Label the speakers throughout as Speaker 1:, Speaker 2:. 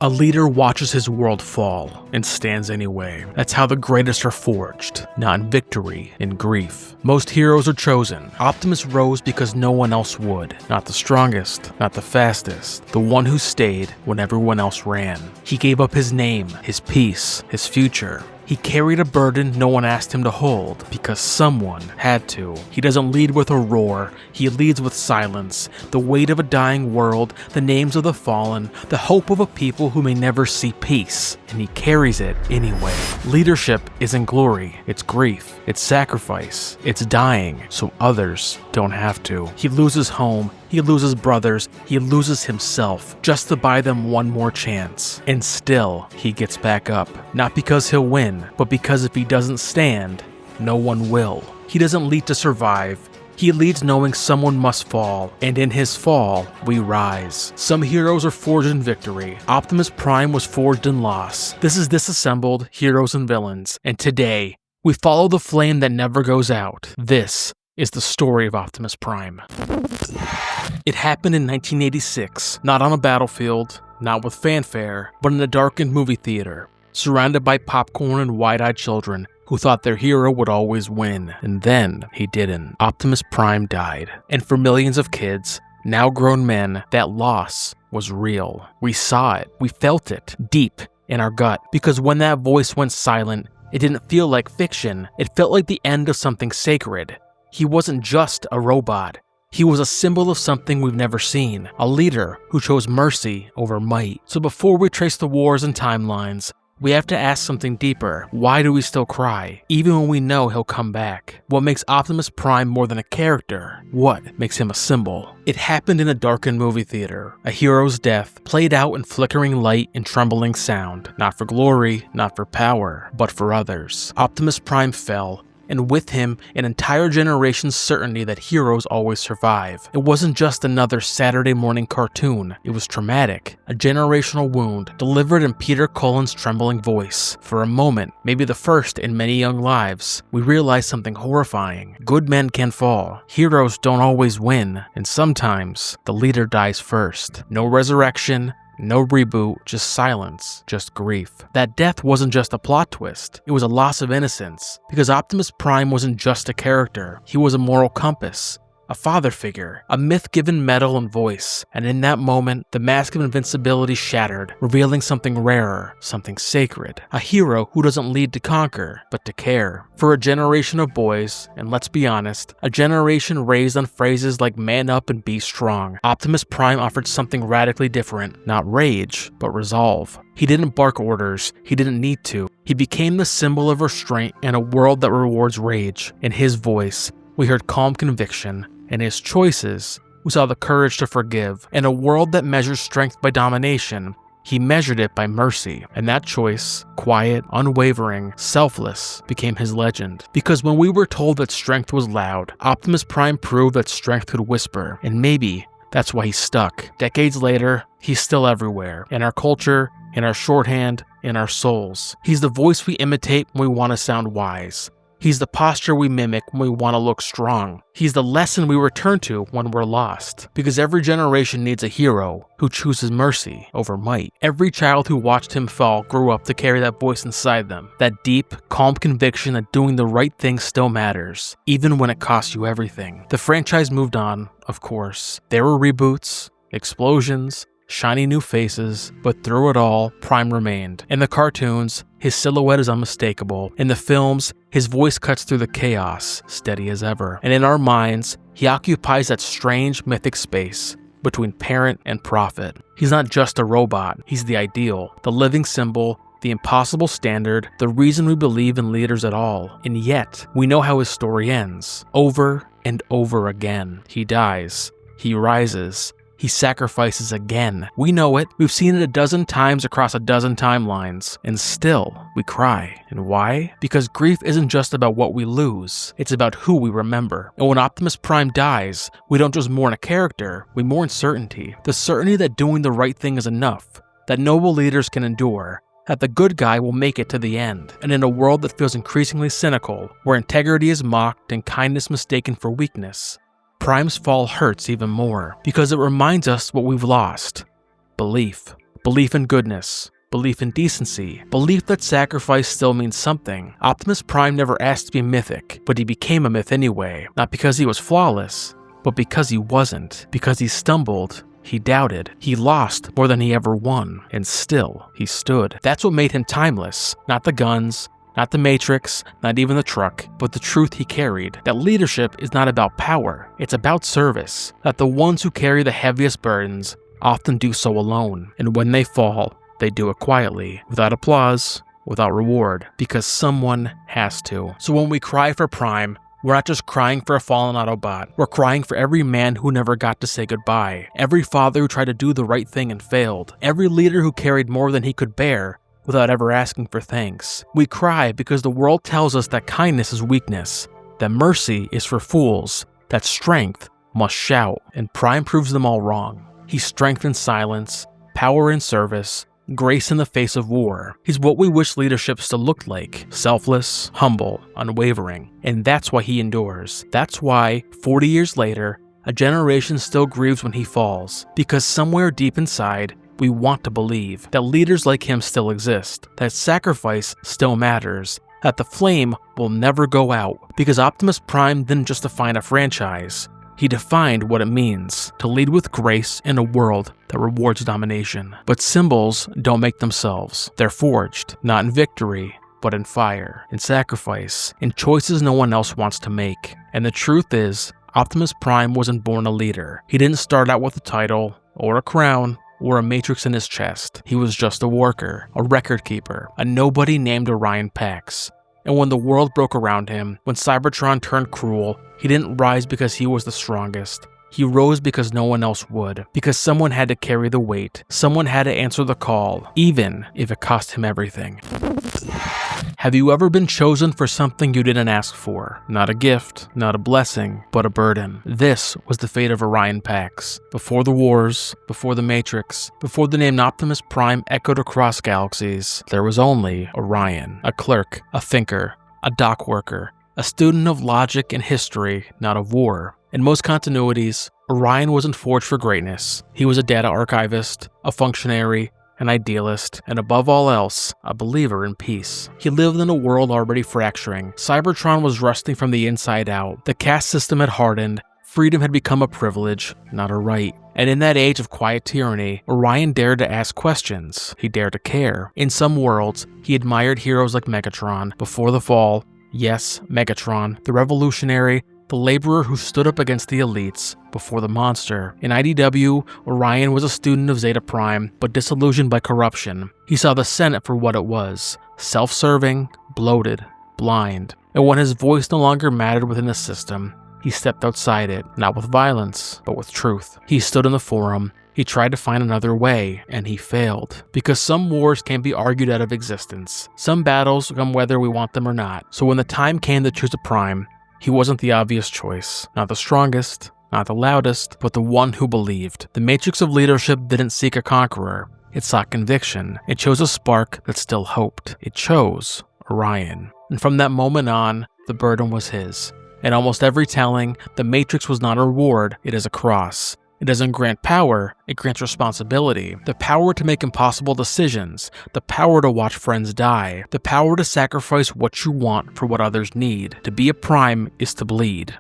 Speaker 1: A leader watches his world fall and stands anyway. That's how the greatest are forged, not in victory, in grief. Most heroes are chosen. Optimus rose because no one else would. Not the strongest, not the fastest, the one who stayed when everyone else ran. He gave up his name, his peace, his future. He carried a burden no one asked him to hold, because someone had to. He doesn't lead with a roar, he leads with silence. The weight of a dying world, the names of the fallen, the hope of a people who may never see peace. And he carries it anyway. Leadership isn't glory, it's grief, it's sacrifice, it's dying so others don't have to. He loses home, he loses brothers, he loses himself, just to buy them one more chance. And still, he gets back up. Not because he'll win, but because if he doesn't stand, no one will. He doesn't lead to survive. He leads knowing someone must fall, and in his fall, we rise. Some heroes are forged in victory. Optimus Prime was forged in loss. This is Disassembled Heroes and Villains, and today, we follow the flame that never goes out. This is the story of Optimus Prime. It happened in 1986, not on a battlefield, not with fanfare, but in a darkened movie theater, surrounded by popcorn and wide-eyed children who thought their hero would always win. And then he didn't. Optimus Prime died. And for millions of kids, now grown men, that loss was real. We saw it. We felt it deep in our gut. Because when that voice went silent, it didn't feel like fiction. It felt like the end of something sacred. He wasn't just a robot. He was a symbol of something we've never seen. A leader who chose mercy over might. So before we trace the wars and timelines, we have to ask something deeper. Why do we still cry, even when we know he'll come back? What makes Optimus Prime more than a character? What makes him a symbol? It happened in a darkened movie theater. A hero's death played out in flickering light and trembling sound. Not for glory, not for power, but for others. Optimus Prime fell, and with him, an entire generation's certainty that heroes always survive. It wasn't just another Saturday morning cartoon. It was traumatic, a generational wound delivered in Peter Cullen's trembling voice. For a moment, maybe the first in many young lives, we realized something horrifying. Good men can fall. Heroes don't always win, and sometimes the leader dies first. No resurrection, no reboot, just silence, just grief. That death wasn't just a plot twist, it was a loss of innocence, because Optimus Prime wasn't just a character, he was a moral compass, a father figure, a myth given metal and voice, and in that moment, the mask of invincibility shattered, revealing something rarer, something sacred, a hero who doesn't lead to conquer, but to care. For a generation of boys, and let's be honest, a generation raised on phrases like man up and be strong, Optimus Prime offered something radically different, not rage, but resolve. He didn't bark orders, he didn't need to. He became the symbol of restraint in a world that rewards rage. In his voice, we heard calm conviction. In his choices, we saw the courage to forgive. In a world that measures strength by domination, he measured it by mercy. And that choice, quiet, unwavering, selfless, became his legend. Because when we were told that strength was loud, Optimus Prime proved that strength could whisper. And maybe that's why he stuck. Decades later, he's still everywhere. In our culture, in our shorthand, in our souls. He's the voice we imitate when we want to sound wise. He's the posture we mimic when we want to look strong. He's the lesson we return to when we're lost. Because every generation needs a hero who chooses mercy over might. Every child who watched him fall grew up to carry that voice inside them. That deep, calm conviction that doing the right thing still matters, even when it costs you everything. The franchise moved on, of course. There were reboots, explosions, shiny new faces, but through it all, Prime remained. In the cartoons, his silhouette is unmistakable. In the films, his voice cuts through the chaos, steady as ever. And in our minds, he occupies that strange, mythic space between parent and prophet. He's not just a robot, he's the ideal, the living symbol, the impossible standard, the reason we believe in leaders at all. And yet, we know how his story ends. Over and over again. He dies. He rises. He sacrifices again. We know it. We've seen it a dozen times across a dozen timelines. And still, we cry. And why? Because grief isn't just about what we lose. It's about who we remember. And when Optimus Prime dies, we don't just mourn a character, we mourn certainty. The certainty that doing the right thing is enough, that noble leaders can endure, that the good guy will make it to the end. And in a world that feels increasingly cynical, where integrity is mocked and kindness mistaken for weakness, Prime's fall hurts even more, because it reminds us what we've lost. Belief. belief in goodness, belief in decency, belief that sacrifice still means something. Optimus Prime never asked to be mythic, but he became a myth anyway, not because he was flawless, but because he wasn't, because he stumbled, he doubted, he lost more than he ever won, and still he stood. That's what made him timeless, not the guns, not the Matrix, not even the truck, but the truth he carried, that leadership is not about power, it's about service, that the ones who carry the heaviest burdens often do so alone, and when they fall, they do it quietly, without applause, without reward, because someone has to. So when we cry for Prime, we're not just crying for a fallen Autobot, we're crying for every man who never got to say goodbye, every father who tried to do the right thing and failed, every leader who carried more than he could bear without ever asking for thanks. We cry because the world tells us that kindness is weakness, that mercy is for fools, that strength must shout, and Prime proves them all wrong. He's strength in silence, power in service, grace in the face of war. He's what we wish leadership still looked like, selfless, humble, unwavering, and that's why he endures. That's why, 40 years later, a generation still grieves when he falls, because somewhere deep inside, we want to believe that leaders like him still exist, that sacrifice still matters, that the flame will never go out, because Optimus Prime didn't just define a franchise, he defined what it means to lead with grace in a world that rewards domination. But symbols don't make themselves. They're forged, not in victory, but in fire, in sacrifice, in choices no one else wants to make. And the truth is, Optimus Prime wasn't born a leader. He didn't start out with a title, or a crown, or a matrix in his chest. He was just a worker, a record keeper, a nobody named Orion Pax. And when the world broke around him, when Cybertron turned cruel, he didn't rise because he was the strongest. He rose because no one else would, because someone had to carry the weight, someone had to answer the call, even if it cost him everything. Have you ever been chosen for something you didn't ask for? Not a gift, not a blessing, but a burden. This was the fate of Orion Pax. Before the wars, before the Matrix, before the name Optimus Prime echoed across galaxies, there was only Orion, a clerk, a thinker, a dock worker, a student of logic and history, not of war. In most continuities, Orion wasn't forged for greatness. He was a data archivist, a functionary, an idealist, and above all else, a believer in peace. He lived in a world already fracturing. Cybertron was rusting from the inside out. The caste system had hardened. Freedom had become a privilege, not a right. And in that age of quiet tyranny, Orion dared to ask questions. He dared to care. In some worlds, he admired heroes like Megatron. Before the fall, yes, Megatron, the revolutionary, the laborer who stood up against the elites before the monster. In IDW, Orion was a student of Zeta Prime, but disillusioned by corruption. He saw the Senate for what it was, self-serving, bloated, blind. And when his voice no longer mattered within the system, he stepped outside it, not with violence, but with truth. He stood in the forum. He tried to find another way, and he failed. Because some wars can't be argued out of existence. Some battles come whether we want them or not. So when the time came to choose a Prime, he wasn't the obvious choice, not the strongest, not the loudest, but the one who believed. The matrix of leadership didn't seek a conqueror, it sought conviction. It chose a spark that still hoped. It chose Orion. And from that moment on, the burden was his. In almost every telling, the matrix was not a reward, it is a cross. It doesn't grant power, it grants responsibility. The power to make impossible decisions, the power to watch friends die, the power to sacrifice what you want for what others need. To be a Prime is to bleed.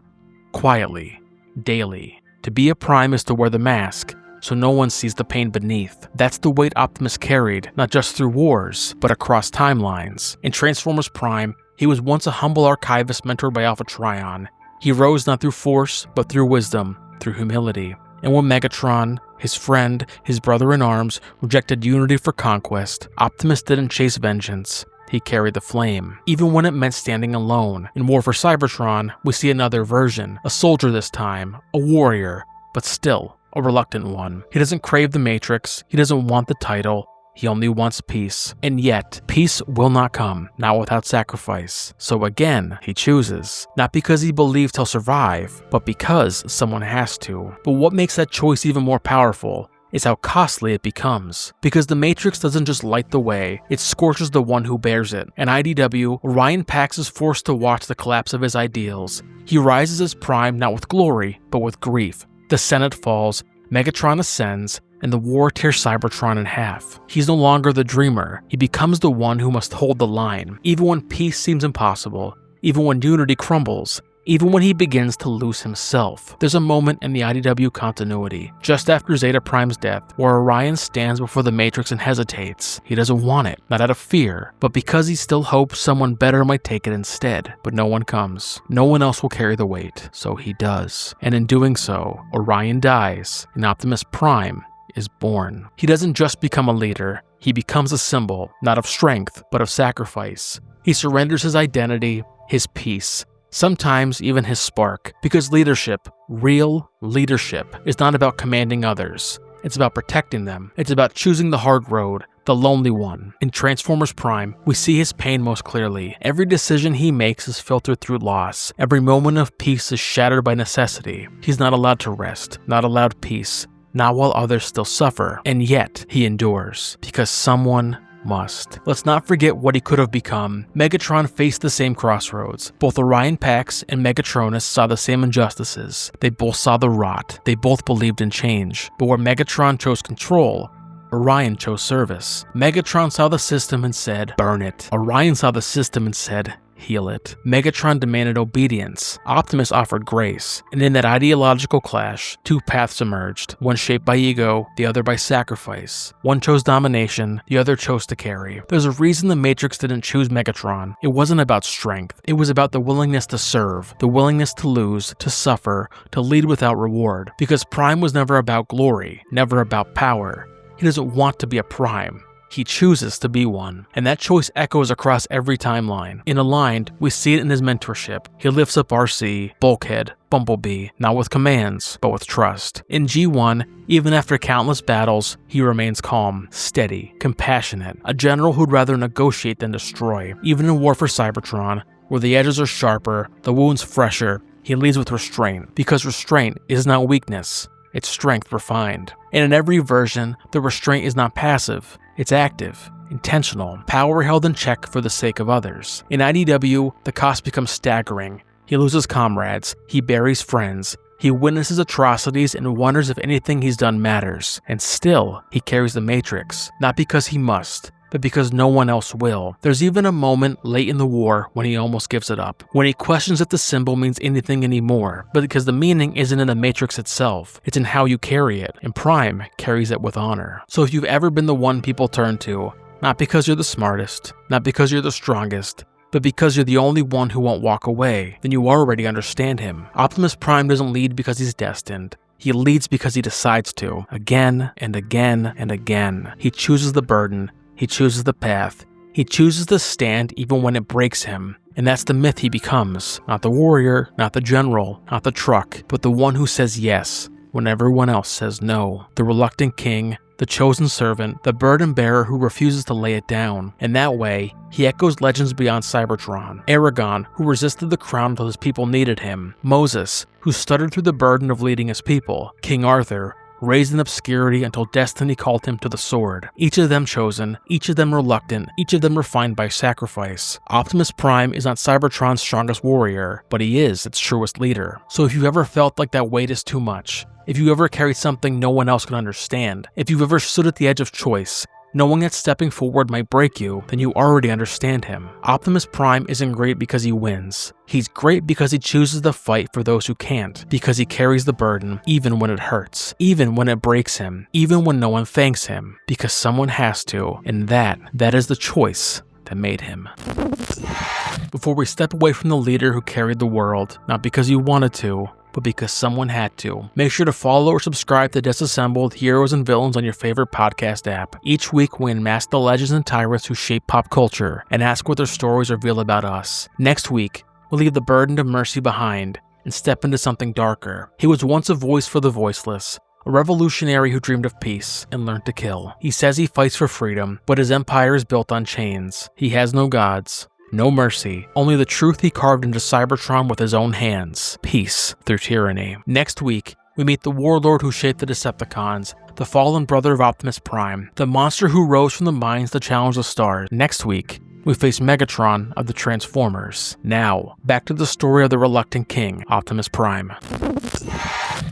Speaker 1: Quietly. Daily. To be a Prime is to wear the mask, so no one sees the pain beneath. That's the weight Optimus carried, not just through wars, but across timelines. In Transformers Prime, he was once a humble archivist mentored by Alpha Trion. He rose not through force, but through wisdom, through humility. And when Megatron, his friend, his brother-in-arms, rejected unity for conquest, Optimus didn't chase vengeance. He carried the flame, even when it meant standing alone. In War for Cybertron, we see another version, a soldier this time, a warrior, but still a reluctant one. He doesn't crave the Matrix, he doesn't want the title, he only wants peace. And yet, peace will not come, not without sacrifice. So again, he chooses. Not because he believes he'll survive, but because someone has to. But what makes that choice even more powerful is how costly it becomes. Because the Matrix doesn't just light the way, it scorches the one who bears it. In IDW, Orion Pax is forced to watch the collapse of his ideals. He rises as Prime not with glory, but with grief. The Senate falls, Megatron ascends, and the war tears Cybertron in half. He's no longer the dreamer. He becomes the one who must hold the line, even when peace seems impossible, even when unity crumbles, even when he begins to lose himself. There's a moment in the IDW continuity, just after Zeta Prime's death, where Orion stands before the Matrix and hesitates. He doesn't want it, not out of fear, but because he still hopes someone better might take it instead. But no one comes. No one else will carry the weight, so he does. And in doing so, Orion dies, and Optimus Prime is born. He doesn't just become a leader, he becomes a symbol, not of strength, but of sacrifice. He surrenders his identity, his peace, sometimes even his spark, because leadership, real leadership, is not about commanding others. It's about protecting them. It's about choosing the hard road, the lonely one. In Transformers Prime, we see his pain most clearly. Every decision he makes is filtered through loss. Every moment of peace is shattered by necessity. He's not allowed to rest, not allowed peace, not while others still suffer, and yet he endures, because someone must. Let's not forget what he could have become. Megatron faced the same crossroads. Both Orion Pax and Megatronus saw the same injustices. They both saw the rot. They both believed in change. But where Megatron chose control, Orion chose service. Megatron saw the system and said, burn it. Orion saw the system and said, heal it. Megatron demanded obedience. Optimus offered grace. And in that ideological clash, two paths emerged. One shaped by ego, the other by sacrifice. One chose domination, the other chose to carry. There's a reason the Matrix didn't choose Megatron. It wasn't about strength. It was about the willingness to serve, the willingness to lose, to suffer, to lead without reward. Because Prime was never about glory, never about power. He doesn't want to be a Prime. He chooses to be one, and that choice echoes across every timeline. In Aligned, we see it in his mentorship. He lifts up RC, Bulkhead, Bumblebee, not with commands, but with trust. In G1, even after countless battles, he remains calm, steady, compassionate, a general who'd rather negotiate than destroy. Even in War for Cybertron, where the edges are sharper, the wounds fresher, he leads with restraint, because restraint is not weakness, it's strength refined. And in every version, the restraint is not passive. It's active, intentional, power held in check for the sake of others. In IDW, the cost becomes staggering. He loses comrades, he buries friends, he witnesses atrocities and wonders if anything he's done matters. And still, he carries the Matrix, not because he must, but because no one else will. There's even a moment late in the war when he almost gives it up, when he questions if the symbol means anything anymore, but because the meaning isn't in the Matrix itself, it's in how you carry it, and Prime carries it with honor. So if you've ever been the one people turn to, not because you're the smartest, not because you're the strongest, but because you're the only one who won't walk away, then you already understand him. Optimus Prime doesn't lead because he's destined. He leads because he decides to, again and again and again. He chooses the burden. He chooses the path. He chooses to stand even when it breaks him. And that's the myth he becomes. Not the warrior, not the general, not the truck, but the one who says yes when everyone else says no. The reluctant king, the chosen servant, the burden bearer who refuses to lay it down. In that way, he echoes legends beyond Cybertron. Aragon, who resisted the crown until his people needed him. Moses, who stuttered through the burden of leading his people. King Arthur, raised in obscurity until destiny called him to the sword. Each of them chosen, each of them reluctant, each of them refined by sacrifice. Optimus Prime is not Cybertron's strongest warrior, but he is its truest leader. So if you've ever felt like that weight is too much, if you ever carried something no one else can understand, if you've ever stood at the edge of choice, knowing that stepping forward might break you, then you already understand him. Optimus Prime isn't great because he wins. He's great because he chooses to fight for those who can't, because he carries the burden even when it hurts, even when it breaks him, even when no one thanks him, because someone has to, and that is the choice that made him. Before we step away from the leader who carried the world, not because you wanted to, but because someone had to. Make sure to follow or subscribe to Disassembled Heroes and Villains on your favorite podcast app. Each week we unmask the legends and tyrants who shape pop culture and ask what their stories reveal about us. Next week, we'll leave the burden of mercy behind and step into something darker. He was once a voice for the voiceless, a revolutionary who dreamed of peace and learned to kill. He says he fights for freedom, but his empire is built on chains. He has no gods, no mercy, only the truth he carved into Cybertron with his own hands. Peace through tyranny. Next week, we meet the warlord who shaped the Decepticons, the fallen brother of Optimus Prime, the monster who rose from the mines to challenge the stars. Next week, we face Megatron of the Transformers. Now, back to the story of the reluctant king, Optimus Prime.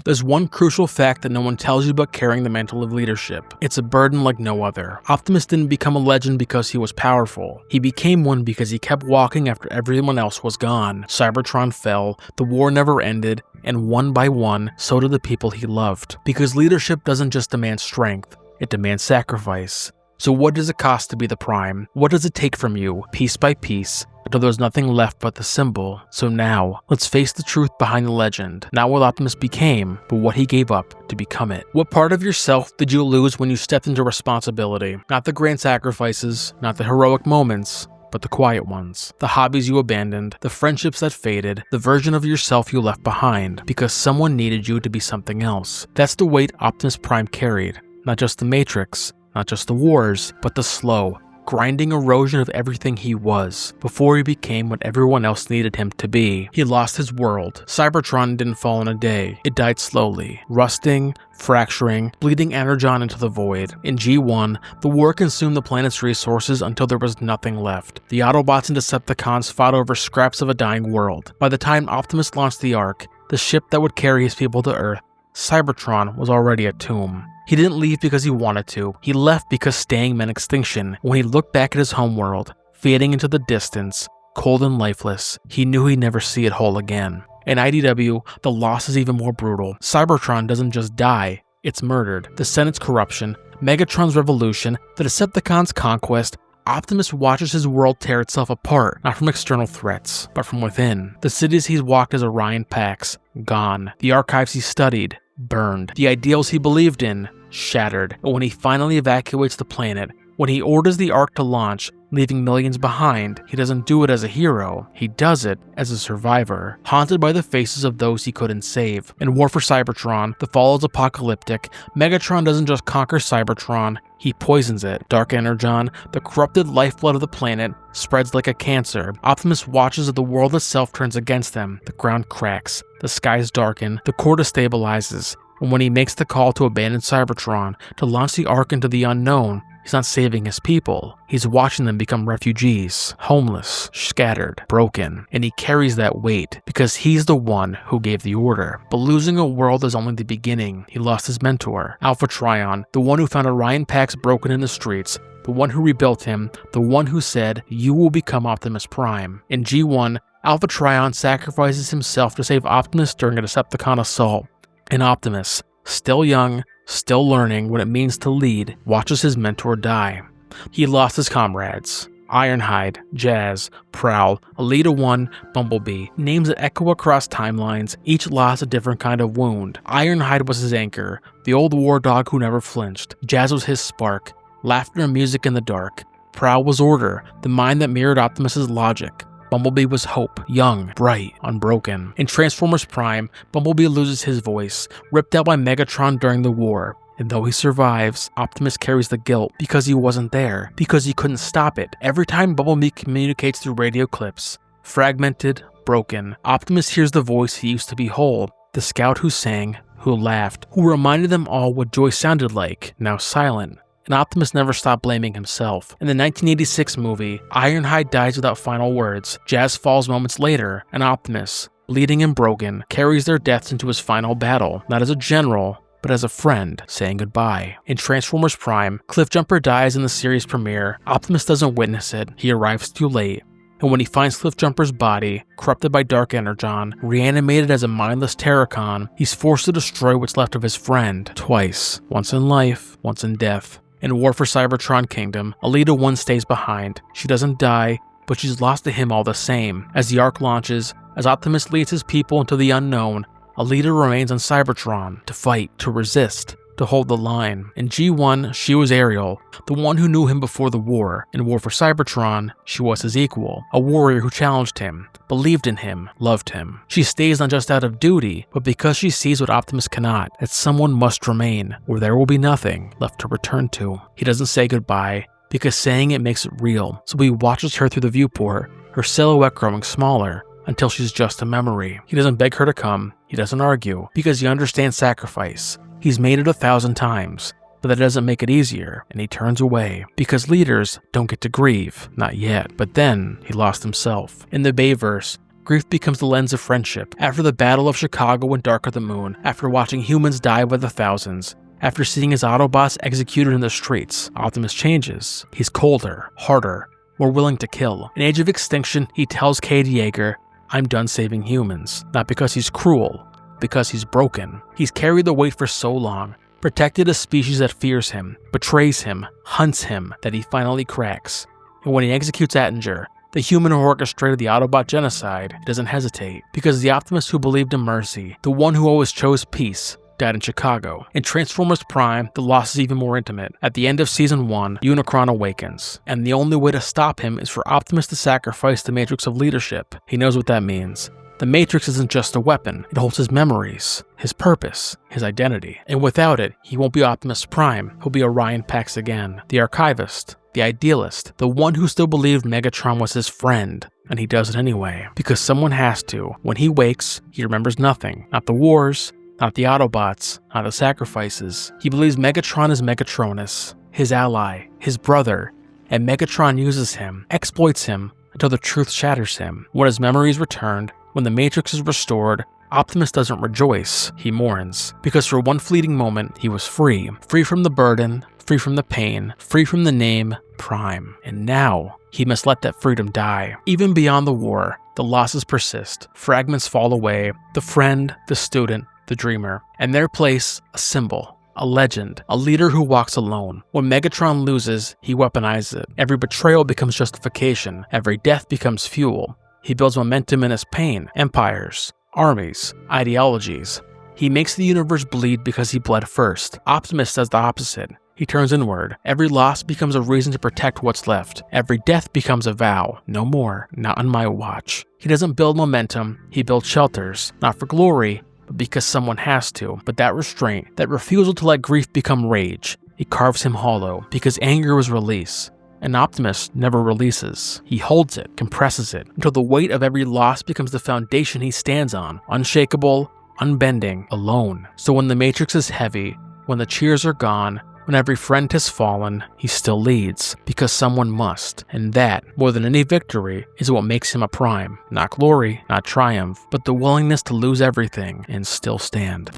Speaker 1: There's one crucial fact that no one tells you about carrying the mantle of leadership. It's a burden like no other. Optimus didn't become a legend because he was powerful. He became one because he kept walking after everyone else was gone. Cybertron fell, the war never ended, and one by one, so did the people he loved. Because leadership doesn't just demand strength, it demands sacrifice. So what does it cost to be the Prime? What does it take from you, piece by piece, until there's nothing left but the symbol? So now, let's face the truth behind the legend. Not what Optimus became, but what he gave up to become it. What part of yourself did you lose when you stepped into responsibility? Not the grand sacrifices, not the heroic moments, but the quiet ones. The hobbies you abandoned, the friendships that faded, the version of yourself you left behind, because someone needed you to be something else. That's the weight Optimus Prime carried. Not just the Matrix, not just the wars, but the slow, grinding erosion of everything he was, before he became what everyone else needed him to be. He lost his world. Cybertron didn't fall in a day. It died slowly, rusting, fracturing, bleeding energon into the void. In G1, the war consumed the planet's resources until there was nothing left. The Autobots and Decepticons fought over scraps of a dying world. By the time Optimus launched the Ark, the ship that would carry his people to Earth, Cybertron was already a tomb. He didn't leave because he wanted to. He left because staying meant extinction. When he looked back at his homeworld, fading into the distance, cold and lifeless, he knew he'd never see it whole again. In IDW, the loss is even more brutal. Cybertron doesn't just die, it's murdered. The Senate's corruption, Megatron's revolution, the Decepticons' conquest, Optimus watches his world tear itself apart, not from external threats, but from within. The cities he's walked as Orion Pax, gone. The archives he studied, burned. The ideals he believed in, shattered. And when he finally evacuates the planet, when he orders the Ark to launch, leaving millions behind, he doesn't do it as a hero, he does it as a survivor, haunted by the faces of those he couldn't save. In War for Cybertron, the fall is apocalyptic. Megatron doesn't just conquer Cybertron, he poisons it. Dark Energon, the corrupted lifeblood of the planet, spreads like a cancer. Optimus watches as the world itself turns against them. The ground cracks, the skies darken, the core destabilizes. And when he makes the call to abandon Cybertron, to launch the Ark into the unknown, he's not saving his people. He's watching them become refugees, homeless, scattered, broken. And he carries that weight because he's the one who gave the order. But losing a world is only the beginning. He lost his mentor, Alpha Trion, the one who found Orion Pax broken in the streets, the one who rebuilt him, the one who said, "You will become Optimus Prime." In G1, Alpha Trion sacrifices himself to save Optimus during a Decepticon assault. And Optimus, still young, still learning what it means to lead, watches his mentor die. He lost his comrades. Ironhide, Jazz, Prowl, Elita 1, Bumblebee, names that echo across timelines, each lost a different kind of wound. Ironhide was his anchor, the old war dog who never flinched. Jazz was his spark, laughter and music in the dark. Prowl was order, the mind that mirrored Optimus's logic. Bumblebee was hope, young, bright, unbroken. In Transformers Prime, Bumblebee loses his voice, ripped out by Megatron during the war. And though he survives, Optimus carries the guilt because he wasn't there, because he couldn't stop it. Every time Bumblebee communicates through radio clips, fragmented, broken, Optimus hears the voice he used to be whole, the scout who sang, who laughed, who reminded them all what joy sounded like, now silent. And Optimus never stopped blaming himself. In the 1986 movie, Ironhide dies without final words. Jazz falls moments later, and Optimus, bleeding and broken, carries their deaths into his final battle, not as a general, but as a friend, saying goodbye. In Transformers Prime, Cliffjumper dies in the series premiere. Optimus doesn't witness it, he arrives too late. And when he finds Cliffjumper's body, corrupted by Dark Energon, reanimated as a mindless Terracon, he's forced to destroy what's left of his friend, twice. Once in life, once in death. In War for Cybertron Kingdom, Elita 1 stays behind. She doesn't die, but she's lost to him all the same. As the Ark launches, as Optimus leads his people into the unknown, Elita remains on Cybertron to fight, to resist, to hold the line. In G1, she was Ariel, the one who knew him before the war. In War for Cybertron, she was his equal, a warrior who challenged him, believed in him, loved him. She stays not just out of duty, but because she sees what Optimus cannot, that someone must remain, or there will be nothing left to return to. He doesn't say goodbye, because saying it makes it real, so he watches her through the viewport, her silhouette growing smaller, until she's just a memory. He doesn't beg her to come, he doesn't argue, because he understands sacrifice. He's made it 1,000 times, but that doesn't make it easier, and he turns away, because leaders don't get to grieve, not yet. But then, he lost himself. In the Bayverse, grief becomes the lens of friendship. After the Battle of Chicago and Dark of the Moon, after watching humans die by the thousands, after seeing his Autobots executed in the streets, Optimus changes. He's colder, harder, more willing to kill. In Age of Extinction, he tells Cade Yeager, "I'm done saving humans," not because he's cruel, because he's broken. He's carried the weight for so long, protected a species that fears him, betrays him, hunts him, that he finally cracks. And when he executes Attinger, the human who orchestrated the Autobot genocide, he doesn't hesitate, because the Optimus who believed in mercy, the one who always chose peace, died in Chicago. In Transformers Prime, the loss is even more intimate. At the end of Season 1, Unicron awakens, and the only way to stop him is for Optimus to sacrifice the Matrix of leadership. He knows what that means. The Matrix isn't just a weapon, it holds his memories, his purpose, his identity. And without it, he won't be Optimus Prime, he'll be Orion Pax again, the archivist, the idealist, the one who still believed Megatron was his friend. And he does it anyway, because someone has to. When he wakes, he remembers nothing, not the wars, not the Autobots, not the sacrifices. He believes Megatron is Megatronus, his ally, his brother, and Megatron uses him, exploits him, until the truth shatters him. When his memory is returned, when the Matrix is restored, Optimus doesn't rejoice, he mourns. Because for one fleeting moment, he was free. Free from the burden, free from the pain, free from the name Prime. And now, he must let that freedom die. Even beyond the war, the losses persist. Fragments fall away, the friend, the student, the dreamer. And their place, a symbol, a legend, a leader who walks alone. When Megatron loses, he weaponizes it. Every betrayal becomes justification. Every death becomes fuel. He builds momentum in his pain, empires, armies, ideologies. He makes the universe bleed because he bled first. Optimus does the opposite. He turns inward. Every loss becomes a reason to protect what's left. Every death becomes a vow. No more, not on my watch. He doesn't build momentum, he builds shelters. Not for glory, but because someone has to. But that restraint, that refusal to let grief become rage, it carves him hollow, because anger was release. And Optimus never releases. He holds it, compresses it, until the weight of every loss becomes the foundation he stands on, unshakable, unbending, alone. So when the Matrix is heavy, when the cheers are gone, when every friend has fallen, he still leads, because someone must. And that, more than any victory, is what makes him a Prime. Not glory, not triumph, but the willingness to lose everything and still stand.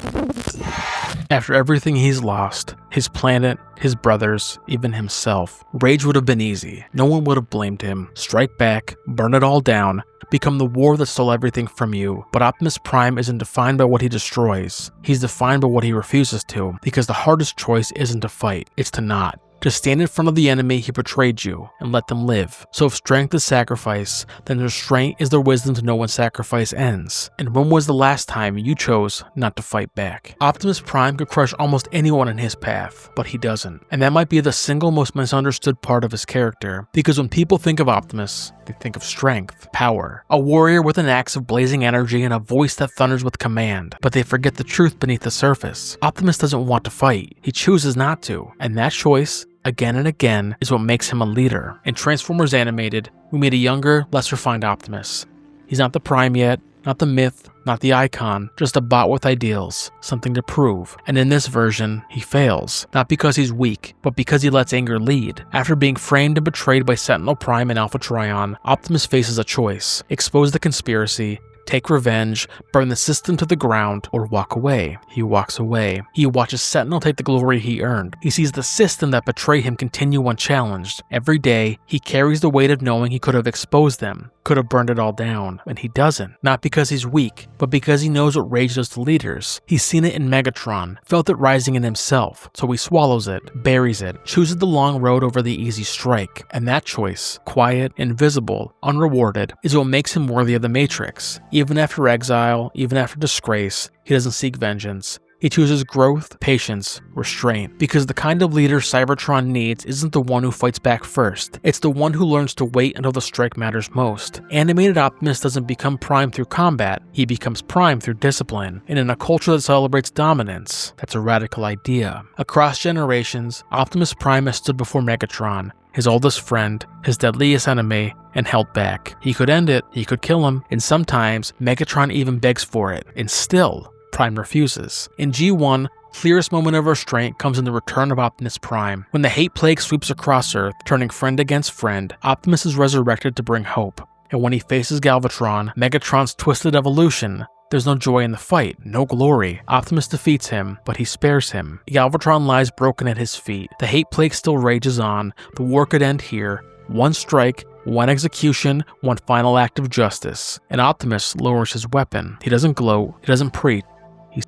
Speaker 1: After everything he's lost, his planet, his brothers, even himself, rage would have been easy. No one would have blamed him. Strike back, burn it all down, become the war that stole everything from you. But Optimus Prime isn't defined by what he destroys. He's defined by what he refuses to, because the hardest choice isn't to fight, it's to not. To stand in front of the enemy who betrayed you and let them live. So if strength is sacrifice, then restraint is the wisdom to know when sacrifice ends. And when was the last time you chose not to fight back? Optimus Prime could crush almost anyone in his path, but he doesn't. And that might be the single most misunderstood part of his character, because when people think of Optimus, they think of strength, power, a warrior with an axe of blazing energy and a voice that thunders with command, but they forget the truth beneath the surface. Optimus doesn't want to fight, he chooses not to, and that choice, again and again, is what makes him a leader. In Transformers Animated, we meet a younger, less refined Optimus. He's not the Prime yet, not the myth, not the icon, just a bot with ideals, something to prove. And in this version, he fails. Not because he's weak, but because he lets anger lead. After being framed and betrayed by Sentinel Prime and Alpha Trion, Optimus faces a choice: expose the conspiracy, take revenge, burn the system to the ground, or walk away. He walks away. He watches Sentinel take the glory he earned. He sees the system that betrayed him continue unchallenged. Every day, he carries the weight of knowing he could have exposed them, could have burned it all down, and he doesn't. Not because he's weak, but because he knows what rage does to leaders. He's seen it in Megatron, felt it rising in himself, so he swallows it, buries it, chooses the long road over the easy strike. And that choice, quiet, invisible, unrewarded, is what makes him worthy of the Matrix. Even after exile, even after disgrace, he doesn't seek vengeance. He chooses growth, patience, restraint. Because the kind of leader Cybertron needs isn't the one who fights back first. It's the one who learns to wait until the strike matters most. Animated Optimus doesn't become Prime through combat, he becomes Prime through discipline. And in a culture that celebrates dominance, that's a radical idea. Across generations, Optimus Prime has stood before Megatron, his oldest friend, his deadliest enemy, and held back. He could end it, he could kill him, and sometimes Megatron even begs for it, and still, Prime refuses. In G1, clearest moment of restraint comes in the return of Optimus Prime. When the hate plague sweeps across Earth, turning friend against friend, Optimus is resurrected to bring hope. And when he faces Galvatron, Megatron's twisted evolution, there's no joy in the fight, no glory. Optimus defeats him, but he spares him. Galvatron lies broken at his feet. The hate plague still rages on. The war could end here. One strike, one execution, one final act of justice. And Optimus lowers his weapon. He doesn't gloat, he doesn't preach.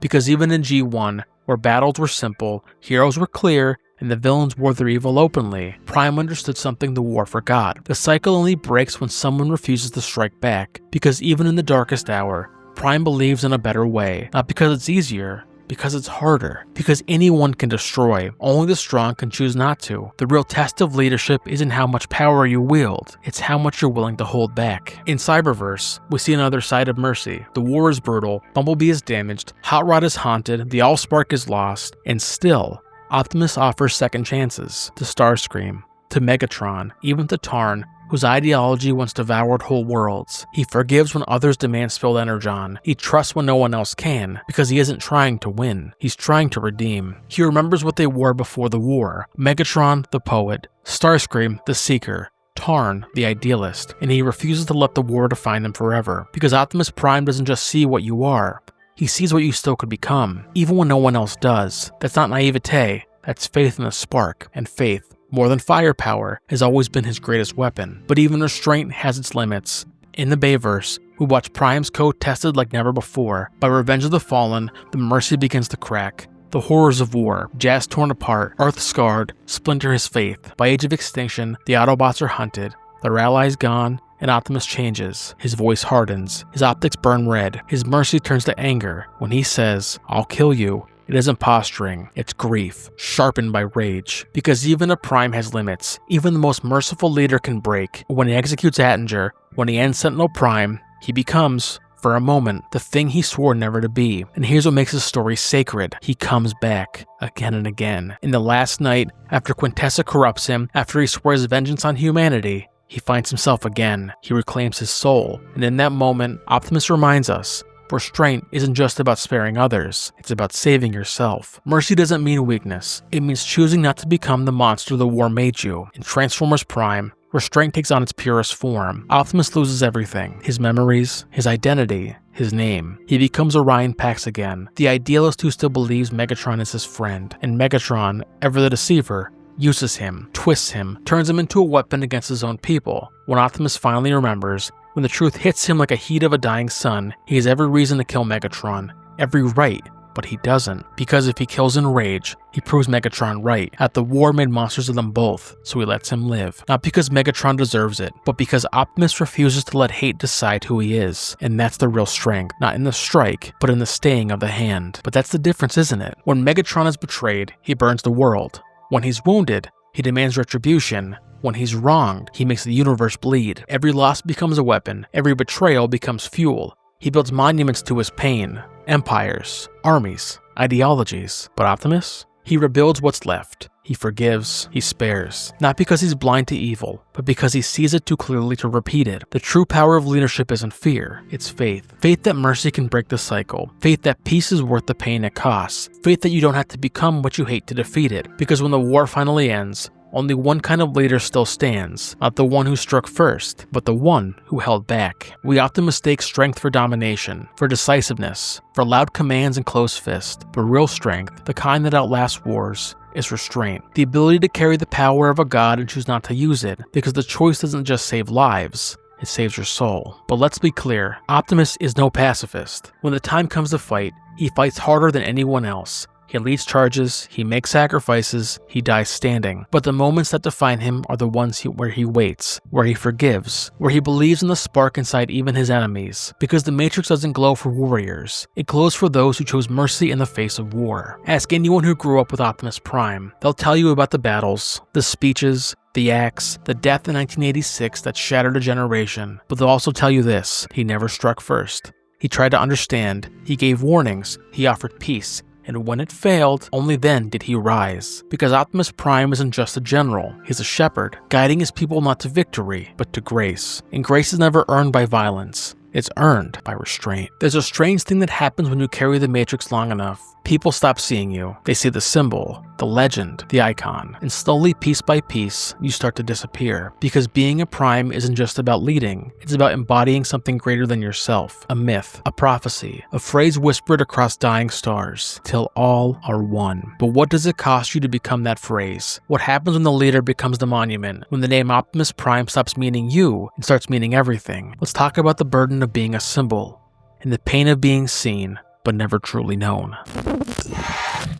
Speaker 1: Because even in G1, where battles were simple, heroes were clear, and the villains wore their evil openly, Prime understood something the war forgot. The cycle only breaks when someone refuses to strike back, because even in the darkest hour, Prime believes in a better way, not because it's easier, because it's harder. Because anyone can destroy, only the strong can choose not to. The real test of leadership isn't how much power you wield, it's how much you're willing to hold back. In Cyberverse, we see another side of mercy. The war is brutal, Bumblebee is damaged, Hot Rod is haunted, the Allspark is lost, and still, Optimus offers second chances to Starscream, to Megatron, even to Tarn, whose ideology once devoured whole worlds. He forgives when others demand spilled energon. He trusts when no one else can, because he isn't trying to win. He's trying to redeem. He remembers what they were before the war. Megatron, the poet. Starscream, the seeker. Tarn, the idealist. And he refuses to let the war define them forever. Because Optimus Prime doesn't just see what you are. He sees what you still could become, even when no one else does. That's not naivete. That's faith in the spark. And faith, more than firepower, has always been his greatest weapon. But even restraint has its limits. In the Bayverse, we watch Prime's code tested like never before. By Revenge of the Fallen, the mercy begins to crack. The horrors of war, Jazz torn apart, Earth scarred, splinter his faith. By Age of Extinction, the Autobots are hunted, their allies gone, and Optimus changes. His voice hardens, his optics burn red, his mercy turns to anger when he says, "I'll kill you." It isn't posturing, it's grief, sharpened by rage. Because even a Prime has limits. Even the most merciful leader can break. When he executes Attinger, when he ends Sentinel Prime, he becomes, for a moment, the thing he swore never to be. And here's what makes his story sacred. He comes back, again and again. In the last night, after Quintessa corrupts him, after he swears vengeance on humanity, he finds himself again. He reclaims his soul. And in that moment, Optimus reminds us, restraint isn't just about sparing others, it's about saving yourself. Mercy doesn't mean weakness, it means choosing not to become the monster the war made you. In Transformers Prime, restraint takes on its purest form. Optimus loses everything, his memories, his identity, his name. He becomes Orion Pax again, the idealist who still believes Megatron is his friend, and Megatron, ever the deceiver, uses him, twists him, turns him into a weapon against his own people. When Optimus finally remembers, when the truth hits him like a heat of a dying sun, he has every reason to kill Megatron, every right, but he doesn't. Because if he kills in rage, he proves Megatron right. At the war made monsters of them both, so he lets him live. Not because Megatron deserves it, but because Optimus refuses to let hate decide who he is. And that's the real strength, not in the strike, but in the staying of the hand. But that's the difference, isn't it? When Megatron is betrayed, he burns the world. When he's wounded, he demands retribution. When he's wronged, he makes the universe bleed. Every loss becomes a weapon. Every betrayal becomes fuel. He builds monuments to his pain. Empires, armies, ideologies. But Optimus? He rebuilds what's left. He forgives, he spares. Not because he's blind to evil, but because he sees it too clearly to repeat it. The true power of leadership isn't fear, it's faith. Faith that mercy can break the cycle. Faith that peace is worth the pain it costs. Faith that you don't have to become what you hate to defeat it. Because when the war finally ends, only one kind of leader still stands, not the one who struck first, but the one who held back. We often mistake strength for domination, for decisiveness, for loud commands and closed fists, but real strength, the kind that outlasts wars, is restraint. The ability to carry the power of a god and choose not to use it, because the choice doesn't just save lives, it saves your soul. But let's be clear, Optimus is no pacifist. When the time comes to fight, he fights harder than anyone else. He leads charges, he makes sacrifices, he dies standing. But the moments that define him are the ones where he waits, where he forgives, where he believes in the spark inside even his enemies. Because the Matrix doesn't glow for warriors, it glows for those who chose mercy in the face of war. Ask anyone who grew up with Optimus Prime. They'll tell you about the battles, the speeches, the axe, the death in 1986 that shattered a generation. But they'll also tell you this: he never struck first. He tried to understand, he gave warnings, he offered peace. And when it failed, only then did he rise. Because Optimus Prime isn't just a general, he's a shepherd, guiding his people not to victory, but to grace. And grace is never earned by violence, it's earned by restraint. There's a strange thing that happens when you carry the Matrix long enough. People stop seeing you. They see the symbol, the legend, the icon, and slowly, piece by piece, you start to disappear. Because being a Prime isn't just about leading, it's about embodying something greater than yourself. A myth, a prophecy, a phrase whispered across dying stars, till all are one. But what does it cost you to become that phrase? What happens when the leader becomes the monument? When the name Optimus Prime stops meaning you and starts meaning everything? Let's talk about the burden of being a symbol, and the pain of being seen, but never truly known.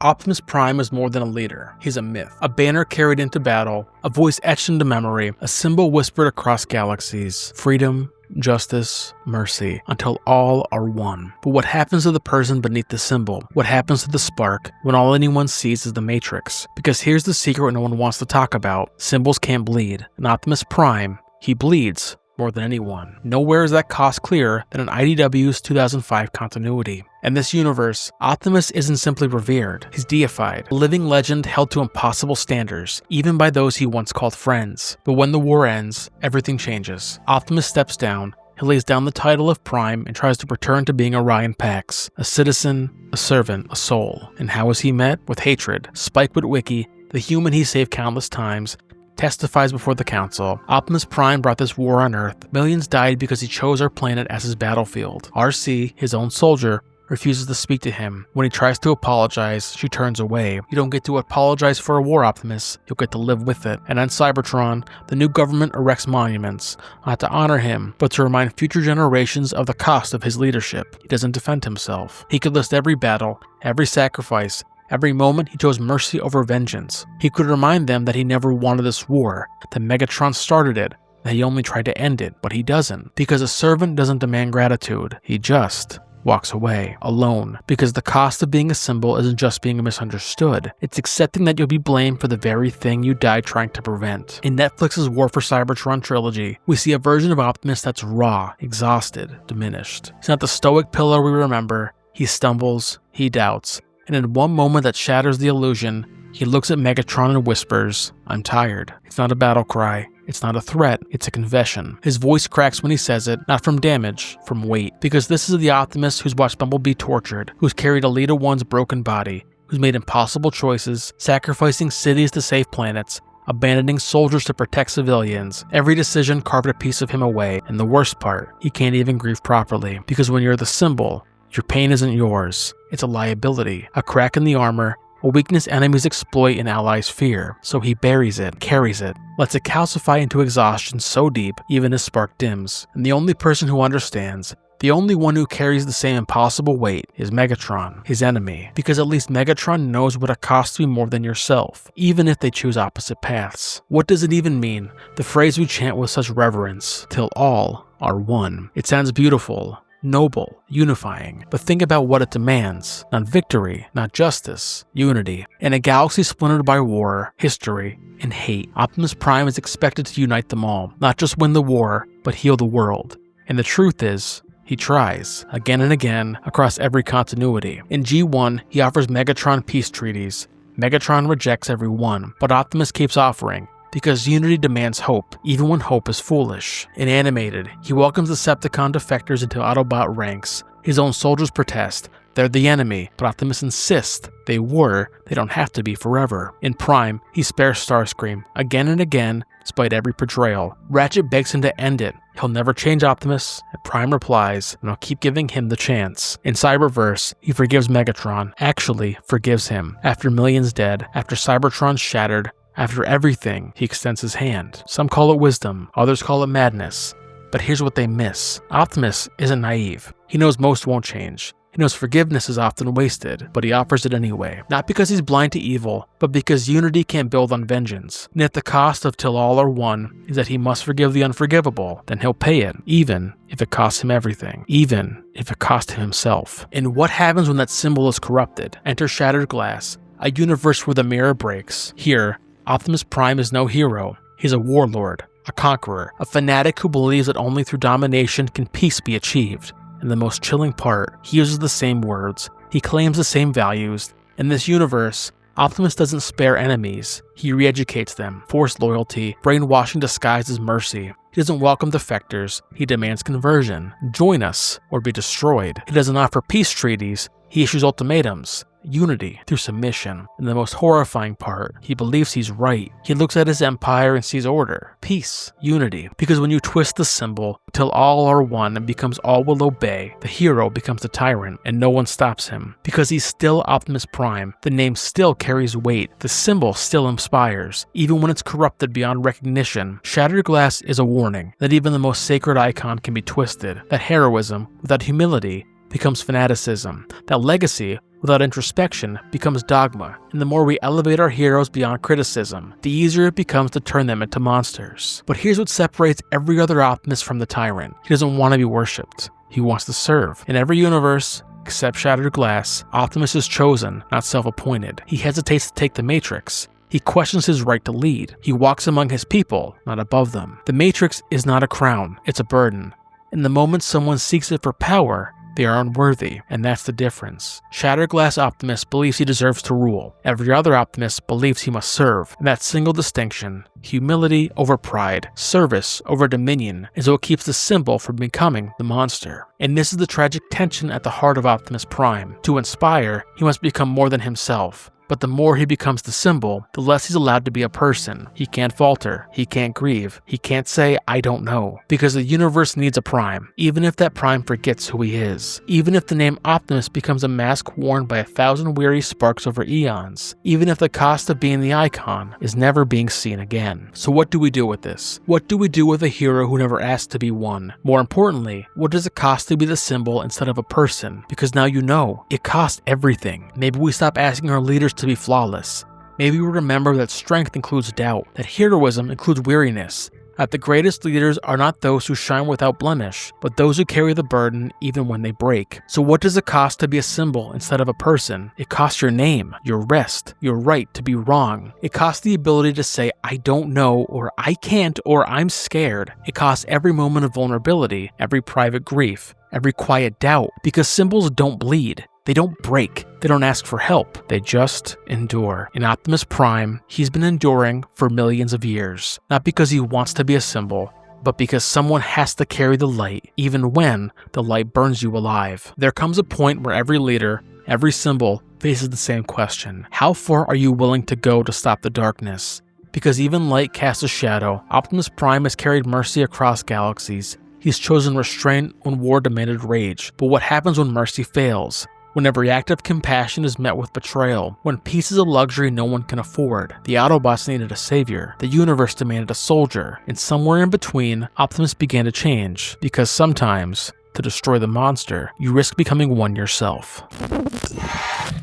Speaker 1: Optimus Prime is more than a leader. He's a myth, a banner carried into battle, a voice etched into memory, a symbol whispered across galaxies. Freedom, justice, mercy, until all are one. But what happens to the person beneath the symbol? What happens to the spark when all anyone sees is the Matrix? Because here's the secret no one wants to talk about. Symbols can't bleed. And Optimus Prime, he bleeds more than anyone. Nowhere is that cost clearer than in IDW's 2005 continuity. In this universe, Optimus isn't simply revered, he's deified, a living legend held to impossible standards, even by those he once called friends. But when the war ends, everything changes. Optimus steps down, he lays down the title of Prime and tries to return to being Orion Pax, a citizen, a servant, a soul. And how is he met? With hatred. Spike Witwicky, the human he saved countless times, testifies before the council. Optimus Prime brought this war on Earth. Millions died because he chose our planet as his battlefield. RC, his own soldier, refuses to speak to him. When he tries to apologize, she turns away. You don't get to apologize for a war, Optimus. You'll get to live with it. And on Cybertron, the new government erects monuments, not to honor him, but to remind future generations of the cost of his leadership. He doesn't defend himself. He could list every battle, every sacrifice, every moment he chose mercy over vengeance. He could remind them that he never wanted this war, that Megatron started it, that he only tried to end it, but he doesn't. Because a servant doesn't demand gratitude. He just walks away, alone. Because the cost of being a symbol isn't just being misunderstood, it's accepting that you'll be blamed for the very thing you died trying to prevent. In Netflix's War for Cybertron trilogy, we see a version of Optimus that's raw, exhausted, diminished. He's not the stoic pillar we remember. He stumbles, he doubts, and in one moment that shatters the illusion, he looks at Megatron and whispers, "I'm tired." It's not a battle cry. It's not a threat. It's a confession. His voice cracks when he says it, not from damage, from weight. Because this is the Optimus who's watched Bumblebee tortured, who's carried Elita 1's broken body, who's made impossible choices, sacrificing cities to save planets, abandoning soldiers to protect civilians. Every decision carved a piece of him away, and the worst part, he can't even grieve properly. Because when you're the symbol, your pain isn't yours. It's a liability, a crack in the armor, a weakness enemies exploit and allies fear. So he buries it, carries it, lets it calcify into exhaustion so deep even his spark dims. And the only person who understands, the only one who carries the same impossible weight, is Megatron, his enemy. Because at least Megatron knows what it costs to be more than yourself, even if they choose opposite paths. What does it even mean? The phrase we chant with such reverence, till all are one. It sounds beautiful, noble, unifying, but think about what it demands. Not victory, not justice, unity. In a galaxy splintered by war, history, and hate, Optimus Prime is expected to unite them all, not just win the war, but heal the world. And the truth is, he tries, again and again, across every continuity. In G1, he offers Megatron peace treaties. Megatron rejects every one, but Optimus keeps offering, because unity demands hope, even when hope is foolish. In Animated, he welcomes Decepticon defectors into Autobot ranks. His own soldiers protest. They're the enemy, but Optimus insists they don't have to be forever. In Prime, he spares Starscream, again and again, despite every portrayal. Ratchet begs him to end it. He'll never change Optimus, and Prime replies, and I'll keep giving him the chance. In Cyberverse, he forgives Megatron, actually forgives him. After millions dead, after Cybertron shattered, after everything, he extends his hand. Some call it wisdom, others call it madness. But here's what they miss. Optimus isn't naive. He knows most won't change. He knows forgiveness is often wasted, but he offers it anyway. Not because he's blind to evil, but because unity can't build on vengeance. And if the cost of till all are one is that he must forgive the unforgivable, then he'll pay it, even if it costs him everything. Even if it costs him himself. And what happens when that symbol is corrupted? Enter Shattered Glass, a universe where the mirror breaks. Here, Optimus Prime is no hero. He's a warlord, a conqueror, a fanatic who believes that only through domination can peace be achieved. And the most chilling part, he uses the same words, he claims the same values. In this universe, Optimus doesn't spare enemies, he re-educates them, forced loyalty, brainwashing disguised as mercy. He doesn't welcome defectors, he demands conversion. Join us, or be destroyed. He doesn't offer peace treaties, He issues ultimatums. Unity through submission. And the most horrifying part, he believes he's right. He looks at his empire and sees order, peace, unity. Because when you twist the symbol till all are one and becomes all will obey, the hero becomes the tyrant and no one stops him. Because he's still Optimus Prime, the name still carries weight, the symbol still inspires, even when it's corrupted beyond recognition. Shattered glass is a warning that even the most sacred icon can be twisted, that heroism without humility becomes fanaticism, that legacy without introspection becomes dogma, and the more we elevate our heroes beyond criticism, the easier it becomes to turn them into monsters. But here's what separates every other Optimus from the tyrant. He doesn't want to be worshipped. He wants to serve. In every universe, except Shattered Glass, Optimus is chosen, not self-appointed. He hesitates to take the Matrix. He questions his right to lead. He walks among his people, not above them. The Matrix is not a crown, it's a burden. And the moment someone seeks it for power, they are unworthy, and that's the difference. Shattered Glass Optimus believes he deserves to rule. Every other Optimus believes he must serve. And that single distinction, humility over pride, service over dominion, is what keeps the symbol from becoming the monster. And this is the tragic tension at the heart of Optimus Prime. To inspire, he must become more than himself. But the more he becomes the symbol, the less he's allowed to be a person. He can't falter, he can't grieve, he can't say, I don't know. Because the universe needs a Prime, even if that Prime forgets who he is. Even if the name Optimus becomes a mask worn by 1,000 weary sparks over eons. Even if the cost of being the icon is never being seen again. So what do we do with this? What do we do with a hero who never asked to be one? More importantly, what does it cost to be the symbol instead of a person? Because now you know, it costs everything. Maybe we stop asking our leaders to be flawless. Maybe we remember that strength includes doubt, that heroism includes weariness, that the greatest leaders are not those who shine without blemish, but those who carry the burden even when they break. So what does it cost to be a symbol instead of a person? It costs your name, your rest, your right to be wrong. It costs the ability to say, I don't know, or I can't, or I'm scared. It costs every moment of vulnerability, every private grief, every quiet doubt, because symbols don't bleed. They don't break. They don't ask for help. They just endure. In Optimus Prime, he's been enduring for millions of years. Not because he wants to be a symbol, but because someone has to carry the light, even when the light burns you alive. There comes a point where every leader, every symbol, faces the same question. How far are you willing to go to stop the darkness? Because even light casts a shadow. Optimus Prime has carried mercy across galaxies. He's chosen restraint when war demanded rage. But what happens when mercy fails? When every act of compassion is met with betrayal, when peace is a luxury no one can afford. The Autobots needed a savior, the universe demanded a soldier, and somewhere in between, Optimus began to change, because sometimes, to destroy the monster, you risk becoming one yourself.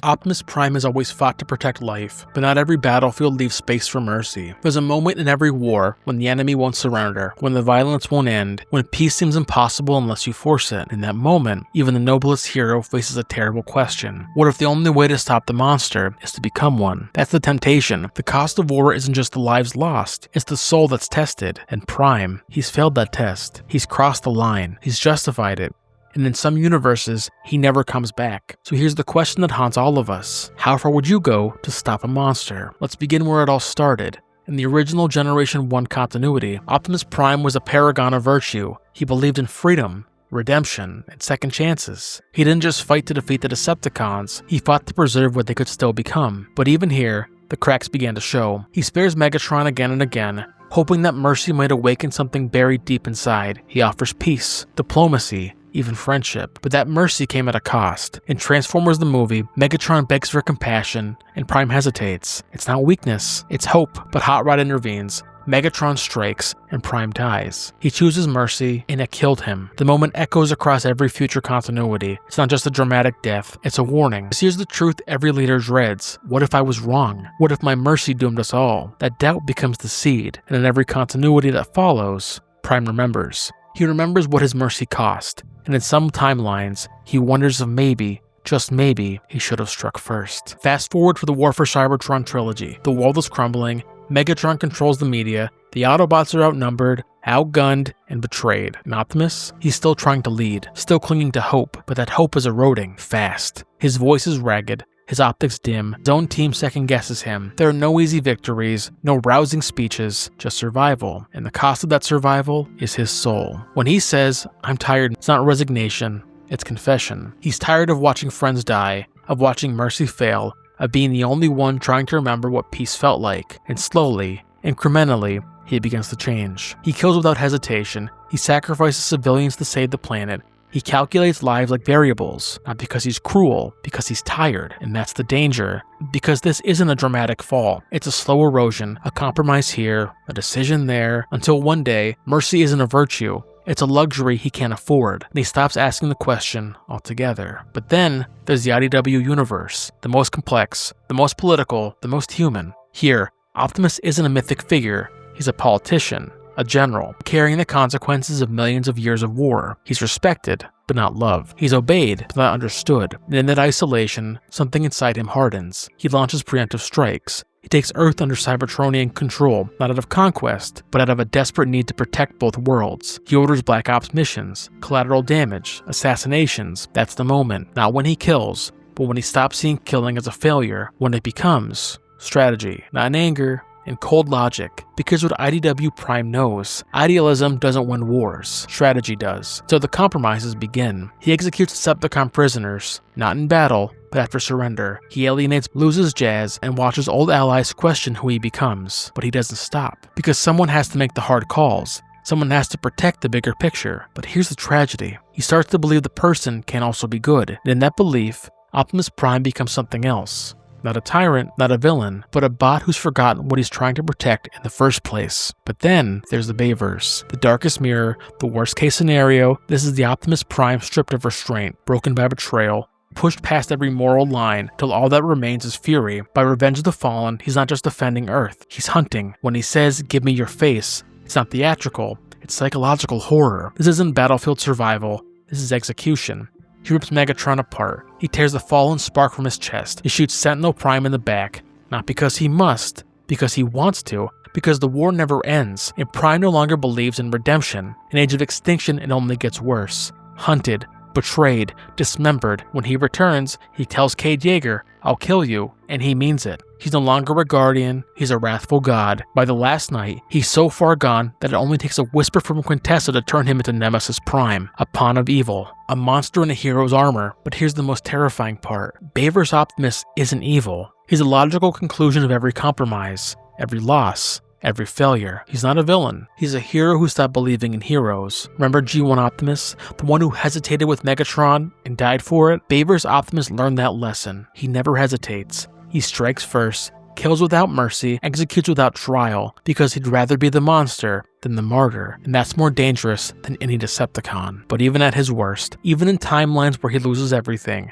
Speaker 1: Optimus Prime has always fought to protect life, but not every battlefield leaves space for mercy. There's a moment in every war when the enemy won't surrender, when the violence won't end, when peace seems impossible unless you force it. In that moment, even the noblest hero faces a terrible question. What if the only way to stop the monster is to become one? That's the temptation. The cost of war isn't just the lives lost, it's the soul that's tested. And Prime, he's failed that test. He's crossed the line. He's justified it. And in some universes, he never comes back. So here's the question that haunts all of us. How far would you go to stop a monster? Let's begin where it all started. In the original Generation 1 continuity, Optimus Prime was a paragon of virtue. He believed in freedom, redemption, and second chances. He didn't just fight to defeat the Decepticons, he fought to preserve what they could still become. But even here, the cracks began to show. He spares Megatron again and again, hoping that mercy might awaken something buried deep inside. He offers peace, diplomacy, even friendship. But that mercy came at a cost. In Transformers the movie, Megatron begs for compassion, and Prime hesitates. It's not weakness, it's hope. But Hot Rod intervenes. Megatron strikes, and Prime dies. He chooses mercy, and it killed him. The moment echoes across every future continuity. It's not just a dramatic death, it's a warning. Here's the truth every leader dreads. What if I was wrong? What if my mercy doomed us all? That doubt becomes the seed, and in every continuity that follows, Prime remembers. He remembers what his mercy cost, and in some timelines, he wonders if maybe, just maybe, he should have struck first. Fast forward to the War for Cybertron trilogy. The world is crumbling, Megatron controls the media, the Autobots are outnumbered, outgunned, and betrayed. And Optimus? He's still trying to lead, still clinging to hope, but that hope is eroding fast. His voice is ragged, his optics dim, his own team second guesses him. There are no easy victories, no rousing speeches, just survival. And the cost of that survival is his soul. When he says, I'm tired, it's not resignation, It's confession. He's tired of watching friends die, of watching mercy fail, of being the only one trying to remember what peace felt like, and slowly, incrementally, he begins to change. He kills without hesitation, he sacrifices civilians to save the planet, he calculates lives like variables, not because he's cruel, because he's tired, and that's the danger. Because this isn't a dramatic fall, it's a slow erosion, a compromise here, a decision there, until one day, mercy isn't a virtue, it's a luxury he can't afford, and he stops asking the question altogether. But then, there's the IDW universe, the most complex, the most political, the most human. Here, Optimus isn't a mythic figure, he's a politician, a general, carrying the consequences of millions of years of war. He's respected, but not loved. He's obeyed, but not understood. And in that isolation, something inside him hardens. He launches preemptive strikes. He takes Earth under Cybertronian control, not out of conquest, but out of a desperate need to protect both worlds. He orders Black Ops missions, collateral damage, assassinations. That's the moment. Not when he kills, but when he stops seeing killing as a failure, when it becomes strategy. Not in anger, in cold logic. Because what IDW Prime knows, idealism doesn't win wars, strategy does. So the compromises begin. He executes Decepticon prisoners, not in battle, but after surrender. He alienates, loses Jazz, and watches old allies question who he becomes. But he doesn't stop, because someone has to make the hard calls. Someone has to protect the bigger picture. But here's the tragedy. He starts to believe the person can also be good. And in that belief, Optimus Prime becomes something else. Not a tyrant, not a villain, but a bot who's forgotten what he's trying to protect in the first place. But then, there's the Bayverse, the darkest mirror, the worst case scenario. This is the Optimus Prime stripped of restraint, broken by betrayal, pushed past every moral line, till all that remains is fury. By Revenge of the Fallen, he's not just defending Earth, he's hunting. When he says, "Give me your face," it's not theatrical, it's psychological horror. This isn't battlefield survival, this is execution. He rips Megatron apart. He tears the fallen spark from his chest. He shoots Sentinel Prime in the back. Not because he must, because he wants to, because the war never ends, and Prime no longer believes in redemption. In Age of Extinction, it only gets worse. Hunted, betrayed, dismembered. When he returns, he tells Cade Yeager, "I'll kill you," and he means it. He's no longer a guardian, he's a wrathful god. By the last night, he's so far gone that it only takes a whisper from Quintessa to turn him into Nemesis Prime, a pawn of evil, a monster in a hero's armor. But here's the most terrifying part. Bayverse Optimus isn't evil. He's a logical conclusion of every compromise, every loss, every failure. He's not a villain. He's a hero who stopped believing in heroes. Remember G1 Optimus? The one who hesitated with Megatron and died for it? Bayverse Optimus learned that lesson. He never hesitates. He strikes first, kills without mercy, executes without trial, because he'd rather be the monster than the martyr, and that's more dangerous than any Decepticon. But even at his worst, even in timelines where he loses everything,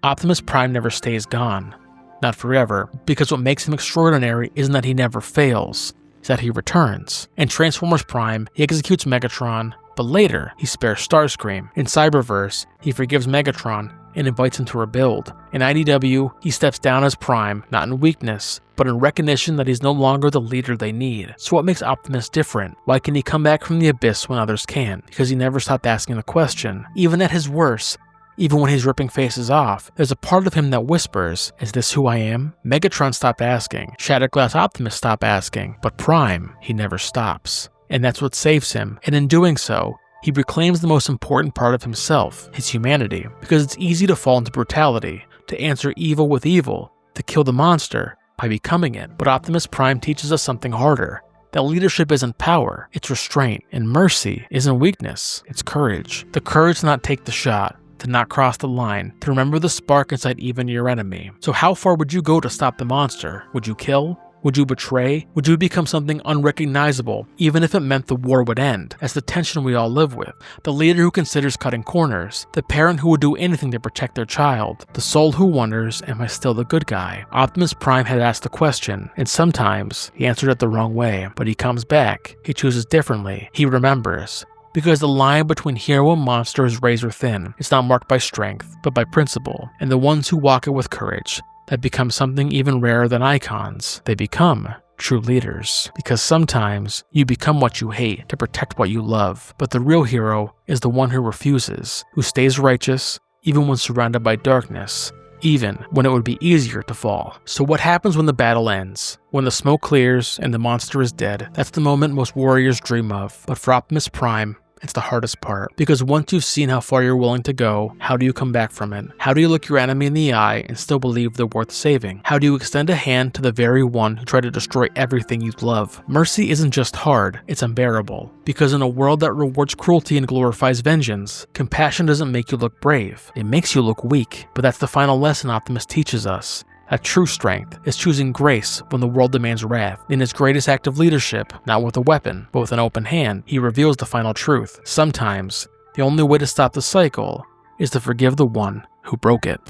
Speaker 1: Optimus Prime never stays gone. Not forever, because what makes him extraordinary isn't that he never fails, it's that he returns. In Transformers Prime, he executes Megatron, but later, he spares Starscream. In Cyberverse, he forgives Megatron and invites him to rebuild. In IDW, he steps down as Prime, not in weakness, but in recognition that he's no longer the leader they need. So what makes Optimus different? Why can he come back from the abyss when others can't? Because he never stopped asking the question. Even at his worst, even when he's ripping faces off, there's a part of him that whispers, "Is this who I am?" Megatron stopped asking. Shattered Glass Optimus stopped asking. But Prime, he never stops. And that's what saves him. And in doing so, he reclaims the most important part of himself, his humanity. Because it's easy to fall into brutality, to answer evil with evil, to kill the monster by becoming it. But Optimus Prime teaches us something harder. That leadership isn't power, it's restraint. And mercy isn't weakness, it's courage. The courage to not take the shot, to not cross the line, to remember the spark inside even your enemy. So how far would you go to stop the monster? Would you kill? Would you betray? Would you become something unrecognizable, even if it meant the war would end? That's the tension we all live with. The leader who considers cutting corners. The parent who would do anything to protect their child. The soul who wonders, am I still the good guy? Optimus Prime had asked the question, and sometimes he answered it the wrong way. But he comes back. He chooses differently. He remembers. Because the line between hero and monster is razor thin. It's not marked by strength, but by principle. And the ones who walk it with courage, that become something even rarer than icons. They become true leaders. Because sometimes you become what you hate to protect what you love. But the real hero is the one who refuses, who stays righteous even when surrounded by darkness, even when it would be easier to fall. So what happens when the battle ends? When the smoke clears and the monster is dead, that's the moment most warriors dream of. But for Optimus Prime, it's the hardest part. Because once you've seen how far you're willing to go, how do you come back from it? How do you look your enemy in the eye and still believe they're worth saving? How do you extend a hand to the very one who tried to destroy everything you love? Mercy isn't just hard, it's unbearable. Because in a world that rewards cruelty and glorifies vengeance, compassion doesn't make you look brave, it makes you look weak. But that's the final lesson Optimus teaches us. That true strength is choosing grace when the world demands wrath. In his greatest act of leadership, not with a weapon, but with an open hand, he reveals the final truth. Sometimes, the only way to stop the cycle is to forgive the one who broke it.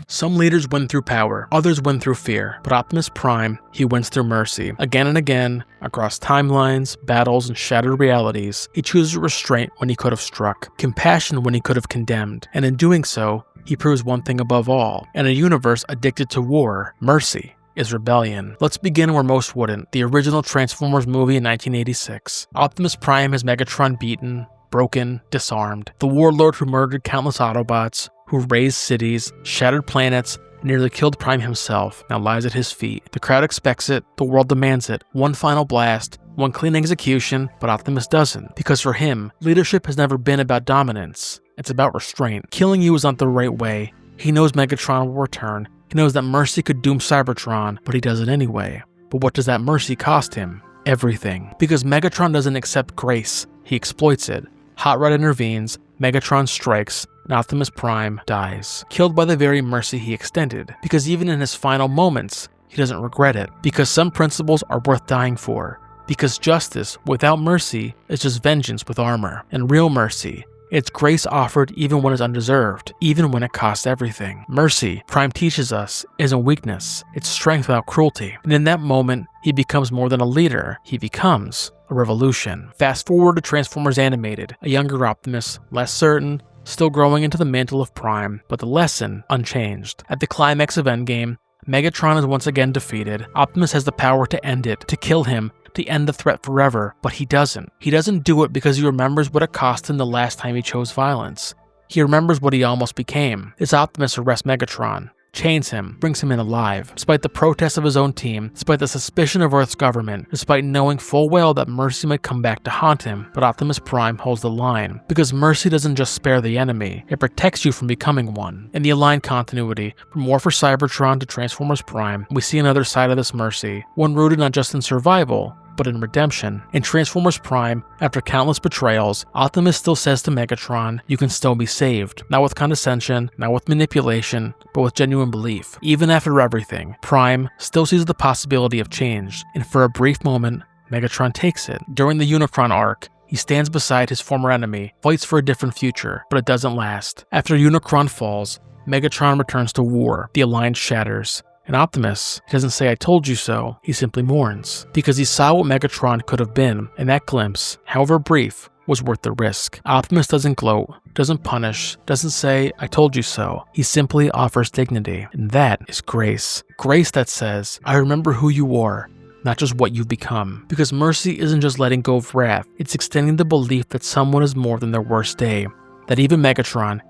Speaker 1: Some leaders win through power, others win through fear, but Optimus Prime, he wins through mercy. Again and again, across timelines, battles, and shattered realities, he chooses restraint when he could have struck, compassion when he could have condemned, and in doing so, he proves one thing above all. In a universe addicted to war, mercy is rebellion. Let's begin where most wouldn't, the original Transformers movie in 1986. Optimus Prime has Megatron beaten, broken, disarmed. The warlord who murdered countless Autobots, who razed cities, shattered planets, and nearly killed Prime himself, now lies at his feet. The crowd expects it, the world demands it. One final blast, one clean execution, but Optimus doesn't. Because for him, leadership has never been about dominance. It's about restraint. Killing you is not the right way. He knows Megatron will return. He knows that mercy could doom Cybertron, but he does it anyway. But what does that mercy cost him? Everything. Because Megatron doesn't accept grace, he exploits it. Hot Rod intervenes, Megatron strikes, and Optimus Prime dies. Killed by the very mercy he extended. Because even in his final moments, he doesn't regret it. Because some principles are worth dying for. Because justice without mercy is just vengeance with armor. And real mercy, it's grace offered even when it's undeserved, even when it costs everything. Mercy, Prime teaches us, isn't weakness, it's strength without cruelty. And in that moment, he becomes more than a leader, he becomes a revolution. Fast forward to Transformers Animated, a younger Optimus, less certain, still growing into the mantle of Prime, but the lesson unchanged. At the climax of Endgame, Megatron is once again defeated. Optimus has the power to end it, to kill him, to end the threat forever, but he doesn't. He doesn't do it because he remembers what it cost him the last time he chose violence. He remembers what he almost became. This Optimus arrests Megatron, chains him, brings him in alive, despite the protests of his own team, despite the suspicion of Earth's government, despite knowing full well that mercy might come back to haunt him. But Optimus Prime holds the line, because mercy doesn't just spare the enemy, it protects you from becoming one. In the aligned continuity, from War for Cybertron to Transformers Prime, we see another side of this mercy, one rooted not just in survival, but in redemption. In Transformers Prime, after countless betrayals, Optimus still says to Megatron, you can still be saved. Not with condescension, not with manipulation, but with genuine belief. Even after everything, Prime still sees the possibility of change, and for a brief moment, Megatron takes it. During the Unicron arc, he stands beside his former enemy, fights for a different future, but it doesn't last. After Unicron falls, Megatron returns to war, the Alliance shatters. And Optimus, he doesn't say I told you so, he simply mourns. Because he saw what Megatron could have been, and that glimpse, however brief, was worth the risk. Optimus doesn't gloat, doesn't punish, doesn't say I told you so. He simply offers dignity, and that is grace. Grace that says, I remember who you are, not just what you've become. Because mercy isn't just letting go of wrath, it's extending the belief that someone is more than their worst day. That even Megatron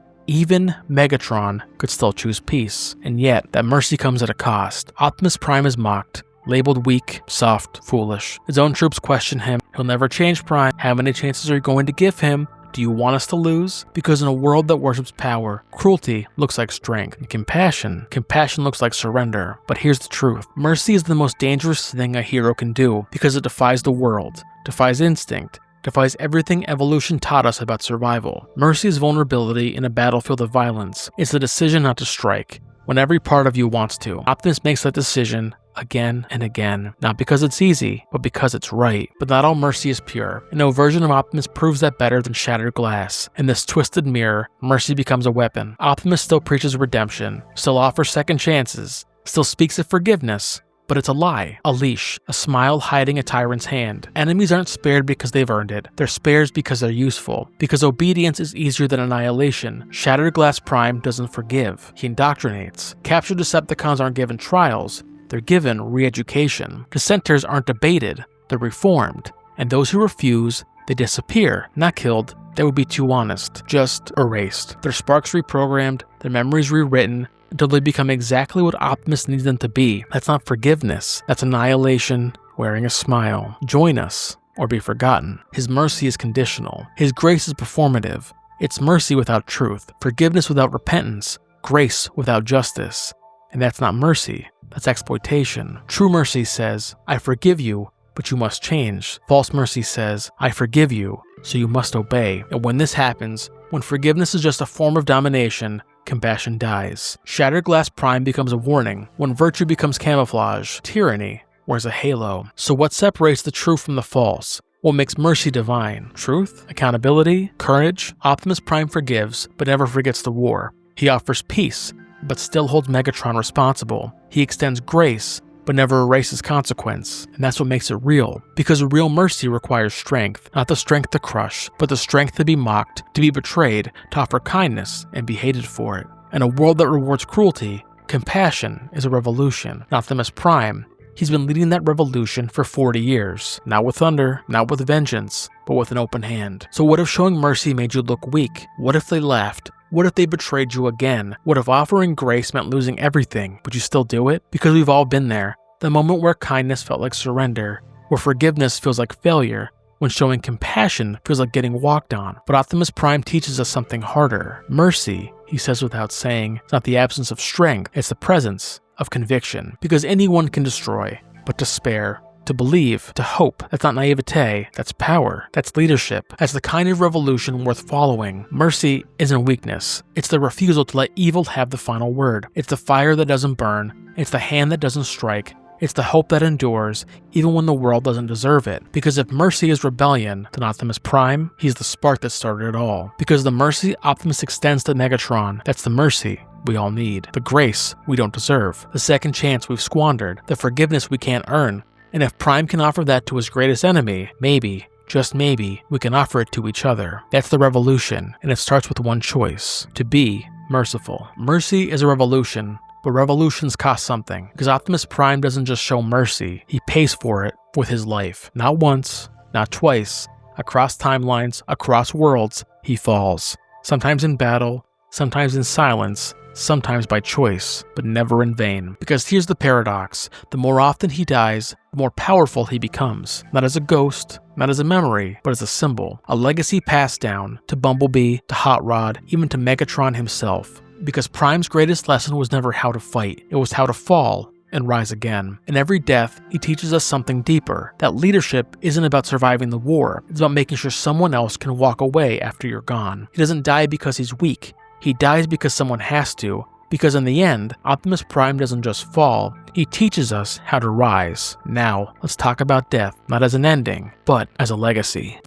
Speaker 1: could still choose peace. And yet, that mercy comes at a cost. Optimus Prime is mocked, labeled weak, soft, foolish. His own troops question him. He'll never change, Prime. How many chances are you going to give him? Do you want us to lose? Because in a world that worships power, cruelty looks like strength. And compassion looks like surrender. But here's the truth. Mercy is the most dangerous thing a hero can do because it defies the world, defies instinct, defies everything evolution taught us about survival. Mercy is vulnerability in a battlefield of violence. It's the decision not to strike, when every part of you wants to. Optimus makes that decision again and again, not because it's easy, but because it's right. But not all mercy is pure, and no version of Optimus proves that better than shattered glass. In this twisted mirror, mercy becomes a weapon. Optimus still preaches redemption, still offers second chances, still speaks of forgiveness, but it's a lie, a leash, a smile hiding a tyrant's hand. Enemies aren't spared because they've earned it. They're spared because they're useful. Because obedience is easier than annihilation. Shattered Glass Prime doesn't forgive. He indoctrinates. Captured Decepticons aren't given trials. They're given re-education. Dissenters aren't debated. They're reformed. And those who refuse, they disappear. Not killed. That would be too honest. Just erased. Their sparks reprogrammed. Their memories rewritten, until they become exactly what Optimus needs them to be. That's not forgiveness. That's annihilation wearing a smile. Join us or be forgotten. His mercy is conditional. His grace is performative. It's mercy without truth, forgiveness without repentance, grace without justice. And that's not mercy, that's exploitation. True mercy says, I forgive you, but you must change. False mercy says, I forgive you, so you must obey. And when this happens, when forgiveness is just a form of domination, compassion dies. Shattered Glass Prime becomes a warning. When virtue becomes camouflage, tyranny wears a halo. So what separates the true from the false? What makes mercy divine? Truth? Accountability? Courage? Optimus Prime forgives, but never forgets the war. He offers peace, but still holds Megatron responsible. He extends grace, but never erases consequence. And that's what makes it real. Because real mercy requires strength. Not the strength to crush, but the strength to be mocked, to be betrayed, to offer kindness, and be hated for it. In a world that rewards cruelty, compassion is a revolution. Optimus Prime, he's been leading that revolution for 40 years. Not with thunder, not with vengeance, but with an open hand. So what if showing mercy made you look weak? What if they laughed? What if they betrayed you again? What if offering grace meant losing everything? Would you still do it? Because we've all been there. The moment where kindness felt like surrender, where forgiveness feels like failure, when showing compassion feels like getting walked on. But Optimus Prime teaches us something harder. Mercy, he says without saying, it's not the absence of strength, it's the presence of conviction. Because anyone can destroy, but to spare, to believe, to hope, that's not naivete, that's power, that's leadership, that's the kind of revolution worth following. Mercy isn't weakness, it's the refusal to let evil have the final word. It's the fire that doesn't burn, it's the hand that doesn't strike, it's the hope that endures, even when the world doesn't deserve it. Because if mercy is rebellion, then Optimus Prime, he's the spark that started it all. Because the mercy Optimus extends to Megatron, that's the mercy we all need. The grace we don't deserve. The second chance we've squandered. The forgiveness we can't earn. And if Prime can offer that to his greatest enemy, maybe, just maybe, we can offer it to each other. That's the revolution, and it starts with one choice: to be merciful. Mercy is a revolution, but revolutions cost something. Because Optimus Prime doesn't just show mercy, he pays for it with his life. Not once, not twice. Across timelines, across worlds, he falls. Sometimes in battle, sometimes in silence, sometimes by choice, but never in vain. Because here's the paradox: the more often he dies, the more powerful he becomes. Not as a ghost, not as a memory, but as a symbol. A legacy passed down to Bumblebee, to Hot Rod, even to Megatron himself. Because Prime's greatest lesson was never how to fight, it was how to fall and rise again. In every death, he teaches us something deeper. That leadership isn't about surviving the war, it's about making sure someone else can walk away after you're gone. He doesn't die because he's weak, he dies because someone has to. Because in the end, Optimus Prime doesn't just fall, he teaches us how to rise. Now, let's talk about death, not as an ending, but as a legacy.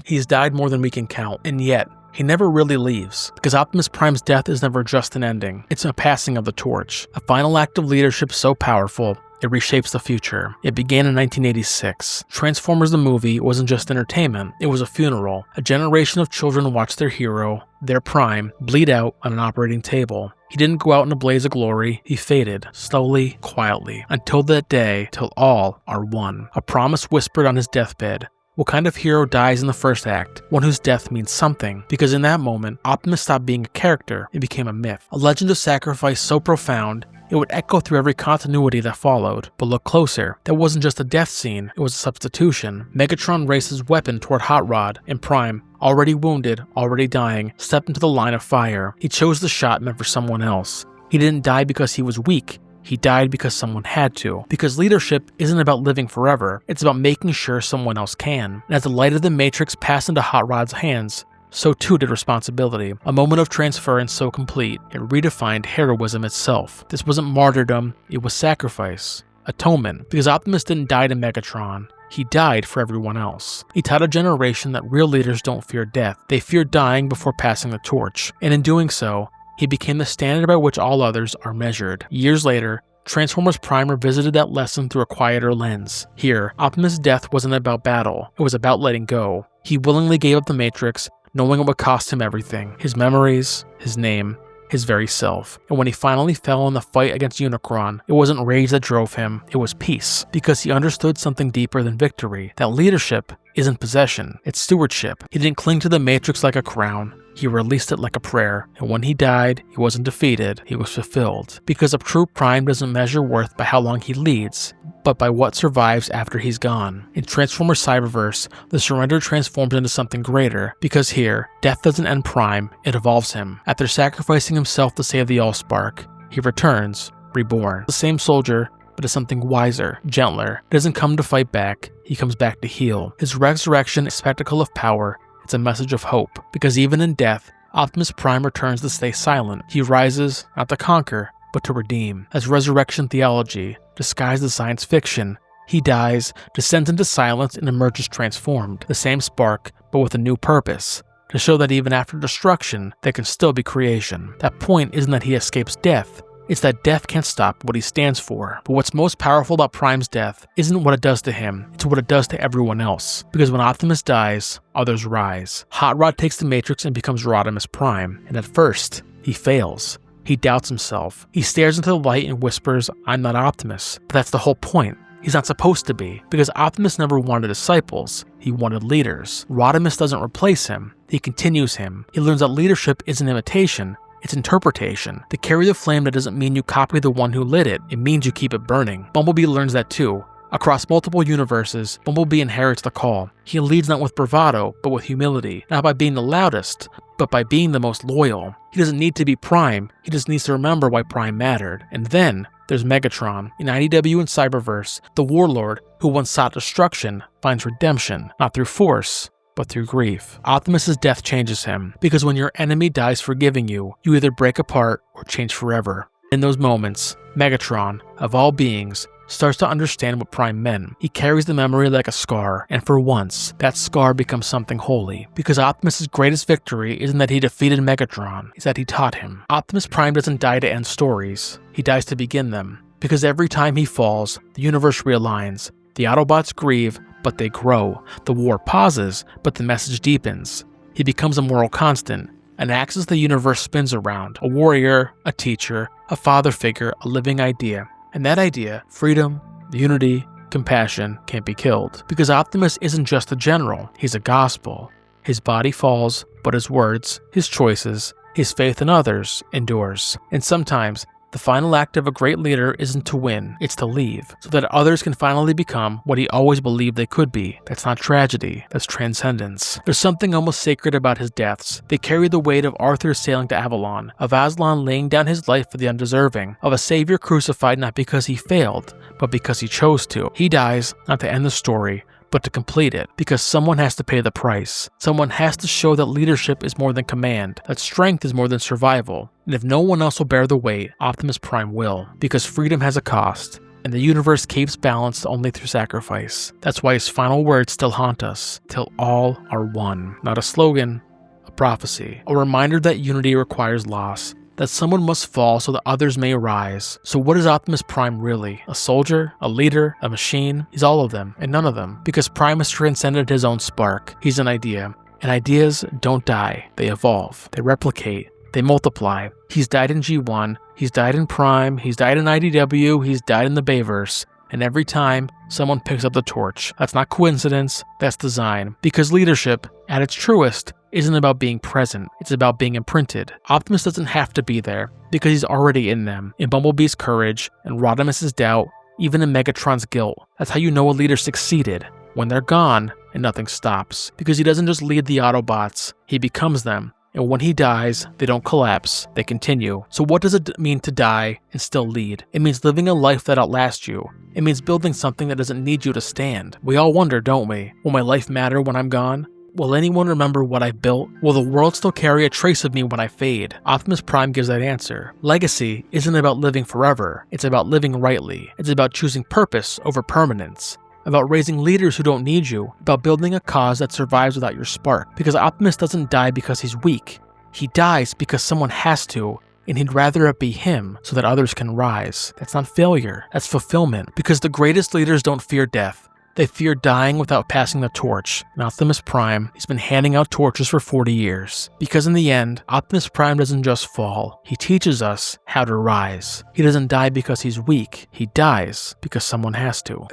Speaker 1: He's died more than we can count, and yet, he never really leaves, because Optimus Prime's death is never just an ending. It's a passing of the torch, a final act of leadership so powerful, it reshapes the future. It began in 1986. Transformers the movie wasn't just entertainment, it was a funeral. A generation of children watched their hero, their Prime, bleed out on an operating table. He didn't go out in a blaze of glory, he faded, slowly, quietly, until that day, till all are one. A promise whispered on his deathbed. What kind of hero dies in the first act? One whose death means something, because in that moment, Optimus stopped being a character and became a myth. A legend of sacrifice so profound, it would echo through every continuity that followed. But look closer, that wasn't just a death scene, it was a substitution. Megatron raised his weapon toward Hot Rod, and Prime, already wounded, already dying, stepped into the line of fire. He chose the shot meant for someone else. He didn't die because he was weak. He died because someone had to. Because leadership isn't about living forever, it's about making sure someone else can. And as the light of the Matrix passed into Hot Rod's hands, so too did responsibility. A moment of transference so complete, it redefined heroism itself. This wasn't martyrdom, it was sacrifice, atonement. Because Optimus didn't die to Megatron, he died for everyone else. He taught a generation that real leaders don't fear death, they fear dying before passing the torch. And in doing so, he became the standard by which all others are measured. Years later, Transformers Prime revisited that lesson through a quieter lens. Here, Optimus' death wasn't about battle, it was about letting go. He willingly gave up the Matrix, knowing it would cost him everything. His memories, his name, his very self. And when he finally fell in the fight against Unicron, it wasn't rage that drove him, it was peace. Because he understood something deeper than victory, that leadership isn't possession, it's stewardship. He didn't cling to the Matrix like a crown, He released it like a prayer, and when he died, he wasn't defeated, he was fulfilled. Because a true Prime doesn't measure worth by how long he leads, but by what survives after he's gone. In Transformers Cyberverse, the surrender transforms into something greater, because here, death doesn't end Prime, it evolves him. After sacrificing himself to save the Allspark, he returns, reborn. The same soldier, but as something wiser, gentler. He doesn't come to fight back, he comes back to heal. His resurrection is a spectacle of power, it's a message of hope, because even in death, Optimus Prime returns to stay silent. He rises, not to conquer, but to redeem. As resurrection theology, disguised as science fiction, he dies, descends into silence, and emerges transformed. The same spark, but with a new purpose, to show that even after destruction, there can still be creation. That point isn't that he escapes death, it's that death can't stop what he stands for. But what's most powerful about Prime's death isn't what it does to him, it's what it does to everyone else. Because when Optimus dies, others rise. Hot Rod takes the Matrix and becomes Rodimus Prime, and at first, he fails. He doubts himself. He stares into the light and whispers, "I'm not Optimus." But that's the whole point. He's not supposed to be, because Optimus never wanted disciples, he wanted leaders. Rodimus doesn't replace him, he continues him. He learns that leadership isn't imitation, it's interpretation. To carry the flame, that doesn't mean you copy the one who lit it, it means you keep it burning. Bumblebee learns that too. Across multiple universes, Bumblebee inherits the call. He leads not with bravado, but with humility. Not by being the loudest, but by being the most loyal. He doesn't need to be Prime, he just needs to remember why Prime mattered. And then, there's Megatron. In IDW and Cyberverse, the warlord who once sought destruction finds redemption, not through force, but through grief. Optimus's death changes him, because when your enemy dies forgiving you, you either break apart or change forever. In those moments, Megatron, of all beings, starts to understand what Prime meant. He carries the memory like a scar, and for once, that scar becomes something holy. Because Optimus's greatest victory isn't that he defeated Megatron, it's that he taught him. Optimus Prime doesn't die to end stories, he dies to begin them. Because every time he falls, the universe realigns. The Autobots grieve, but they grow. The war pauses, but the message deepens. He becomes a moral constant, an axis the universe spins around. A warrior, a teacher, a father figure, a living idea. And that idea, freedom, unity, compassion, can't be killed. Because Optimus isn't just a general, he's a gospel. His body falls, but his words, his choices, his faith in others endures. And sometimes, the final act of a great leader isn't to win, it's to leave, so that others can finally become what he always believed they could be. That's not tragedy, that's transcendence. There's something almost sacred about his deaths. They carry the weight of Arthur sailing to Avalon, of Aslan laying down his life for the undeserving, of a savior crucified not because he failed, but because he chose to. He dies, not to end the story, but to complete it, because someone has to pay the price. Someone has to show that leadership is more than command, that strength is more than survival. And if no one else will bear the weight, Optimus Prime will, because freedom has a cost, and the universe keeps balance only through sacrifice. That's why his final words still haunt us, till all are one. Not a slogan, a prophecy, a reminder that unity requires loss, that someone must fall so that others may rise. So what is Optimus Prime really? A soldier? A leader? A machine? He's all of them, and none of them. Because Prime has transcended his own spark. He's an idea. And ideas don't die. They evolve. They replicate. They multiply. He's died in G1. He's died in Prime. He's died in IDW. He's died in the Bayverse. And every time, someone picks up the torch. That's not coincidence, that's design. Because leadership, at its truest, isn't about being present, it's about being imprinted. Optimus doesn't have to be there, because he's already in them. In Bumblebee's courage, and Rodimus's doubt, even in Megatron's guilt. That's how you know a leader succeeded. When they're gone, and nothing stops. Because he doesn't just lead the Autobots, he becomes them. And when he dies, they don't collapse, they continue. So what does it mean to die and still lead? It means living a life that outlasts you. It means building something that doesn't need you to stand. We all wonder, don't we? Will my life matter when I'm gone? Will anyone remember what I built? Will the world still carry a trace of me when I fade? Optimus Prime gives that answer. Legacy isn't about living forever. It's about living rightly. It's about choosing purpose over permanence. About raising leaders who don't need you, about building a cause that survives without your spark. Because Optimus doesn't die because he's weak. He dies because someone has to, and he'd rather it be him so that others can rise. That's not failure, that's fulfillment. Because the greatest leaders don't fear death. They fear dying without passing the torch, and Optimus Prime, he's been handing out torches for 40 years. Because in the end, Optimus Prime doesn't just fall, he teaches us how to rise. He doesn't die because he's weak, he dies because someone has to.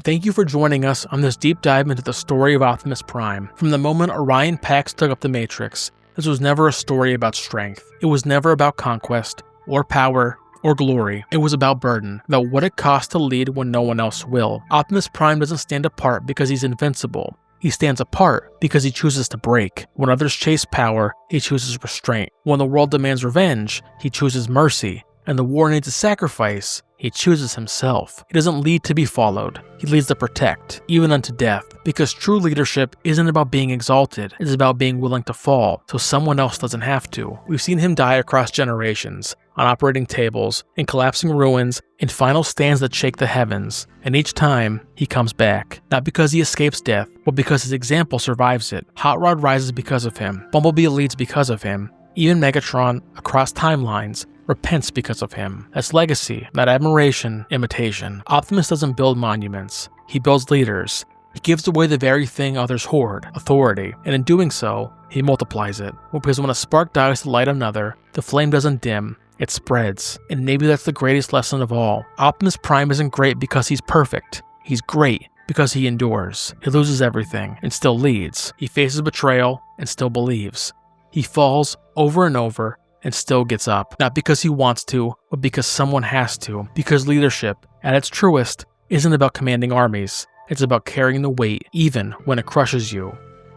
Speaker 1: Thank you for joining us on this deep dive into the story of Optimus Prime. From the moment Orion Pax took up the Matrix, this was never a story about strength. It was never about conquest, or power, or glory. It was about burden, about what it costs to lead when no one else will. Optimus Prime doesn't stand apart because he's invincible. He stands apart because he chooses to break. When others chase power, he chooses restraint. When the world demands revenge, he chooses mercy. And the war needs a sacrifice, he chooses himself. He doesn't lead to be followed. He leads to protect, even unto death. Because true leadership isn't about being exalted, it's about being willing to fall, so someone else doesn't have to. We've seen him die across generations, on operating tables, in collapsing ruins, in final stands that shake the heavens. And each time, he comes back. Not because he escapes death, but because his example survives it. Hot Rod rises because of him. Bumblebee leads because of him. Even Megatron, across timelines, repents because of him. That's legacy, not admiration, imitation. Optimus doesn't build monuments. He builds leaders. He gives away the very thing others hoard, authority, and in doing so, he multiplies it. Because when a spark dies to light another, the flame doesn't dim, it spreads. And maybe that's the greatest lesson of all. Optimus Prime isn't great because he's perfect. He's great because he endures. He loses everything and still leads. He faces betrayal and still believes. He falls over and over and still gets up. Not because he wants to, but because someone has to. Because leadership, at its truest, isn't about commanding armies. It's about carrying the weight, even when it crushes you.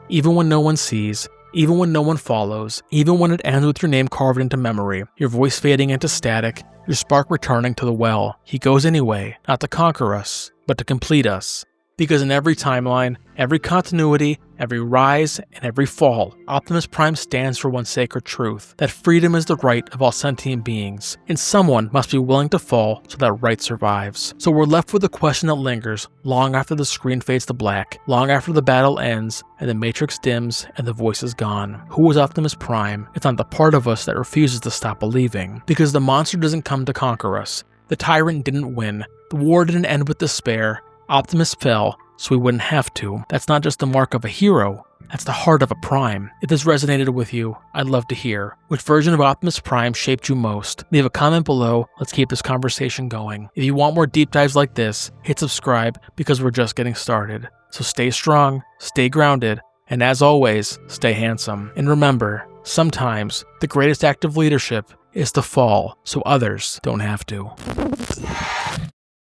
Speaker 1: Even when no one sees, even when no one follows, even when it ends with your name carved into memory, your voice fading into static, your spark returning to the well. He goes anyway, not to conquer us, but to complete us. Because in every timeline, every continuity, every rise, and every fall, Optimus Prime stands for one sacred truth, that freedom is the right of all sentient beings, and someone must be willing to fall so that right survives. So we're left with a question that lingers long after the screen fades to black, long after the battle ends, and the Matrix dims, and the voice is gone. Who is Optimus Prime? It's not the part of us that refuses to stop believing. Because the monster doesn't come to conquer us. The tyrant didn't win. The war didn't end with despair. Optimus fell, so we wouldn't have to. That's not just the mark of a hero, that's the heart of a Prime. If this resonated with you, I'd love to hear. Which version of Optimus Prime shaped you most? Leave a comment below, let's keep this conversation going. If you want more deep dives like this, hit subscribe because we're just getting started. So stay strong, stay grounded, and as always, stay handsome. And remember, sometimes the greatest act of leadership is to fall so others don't have to.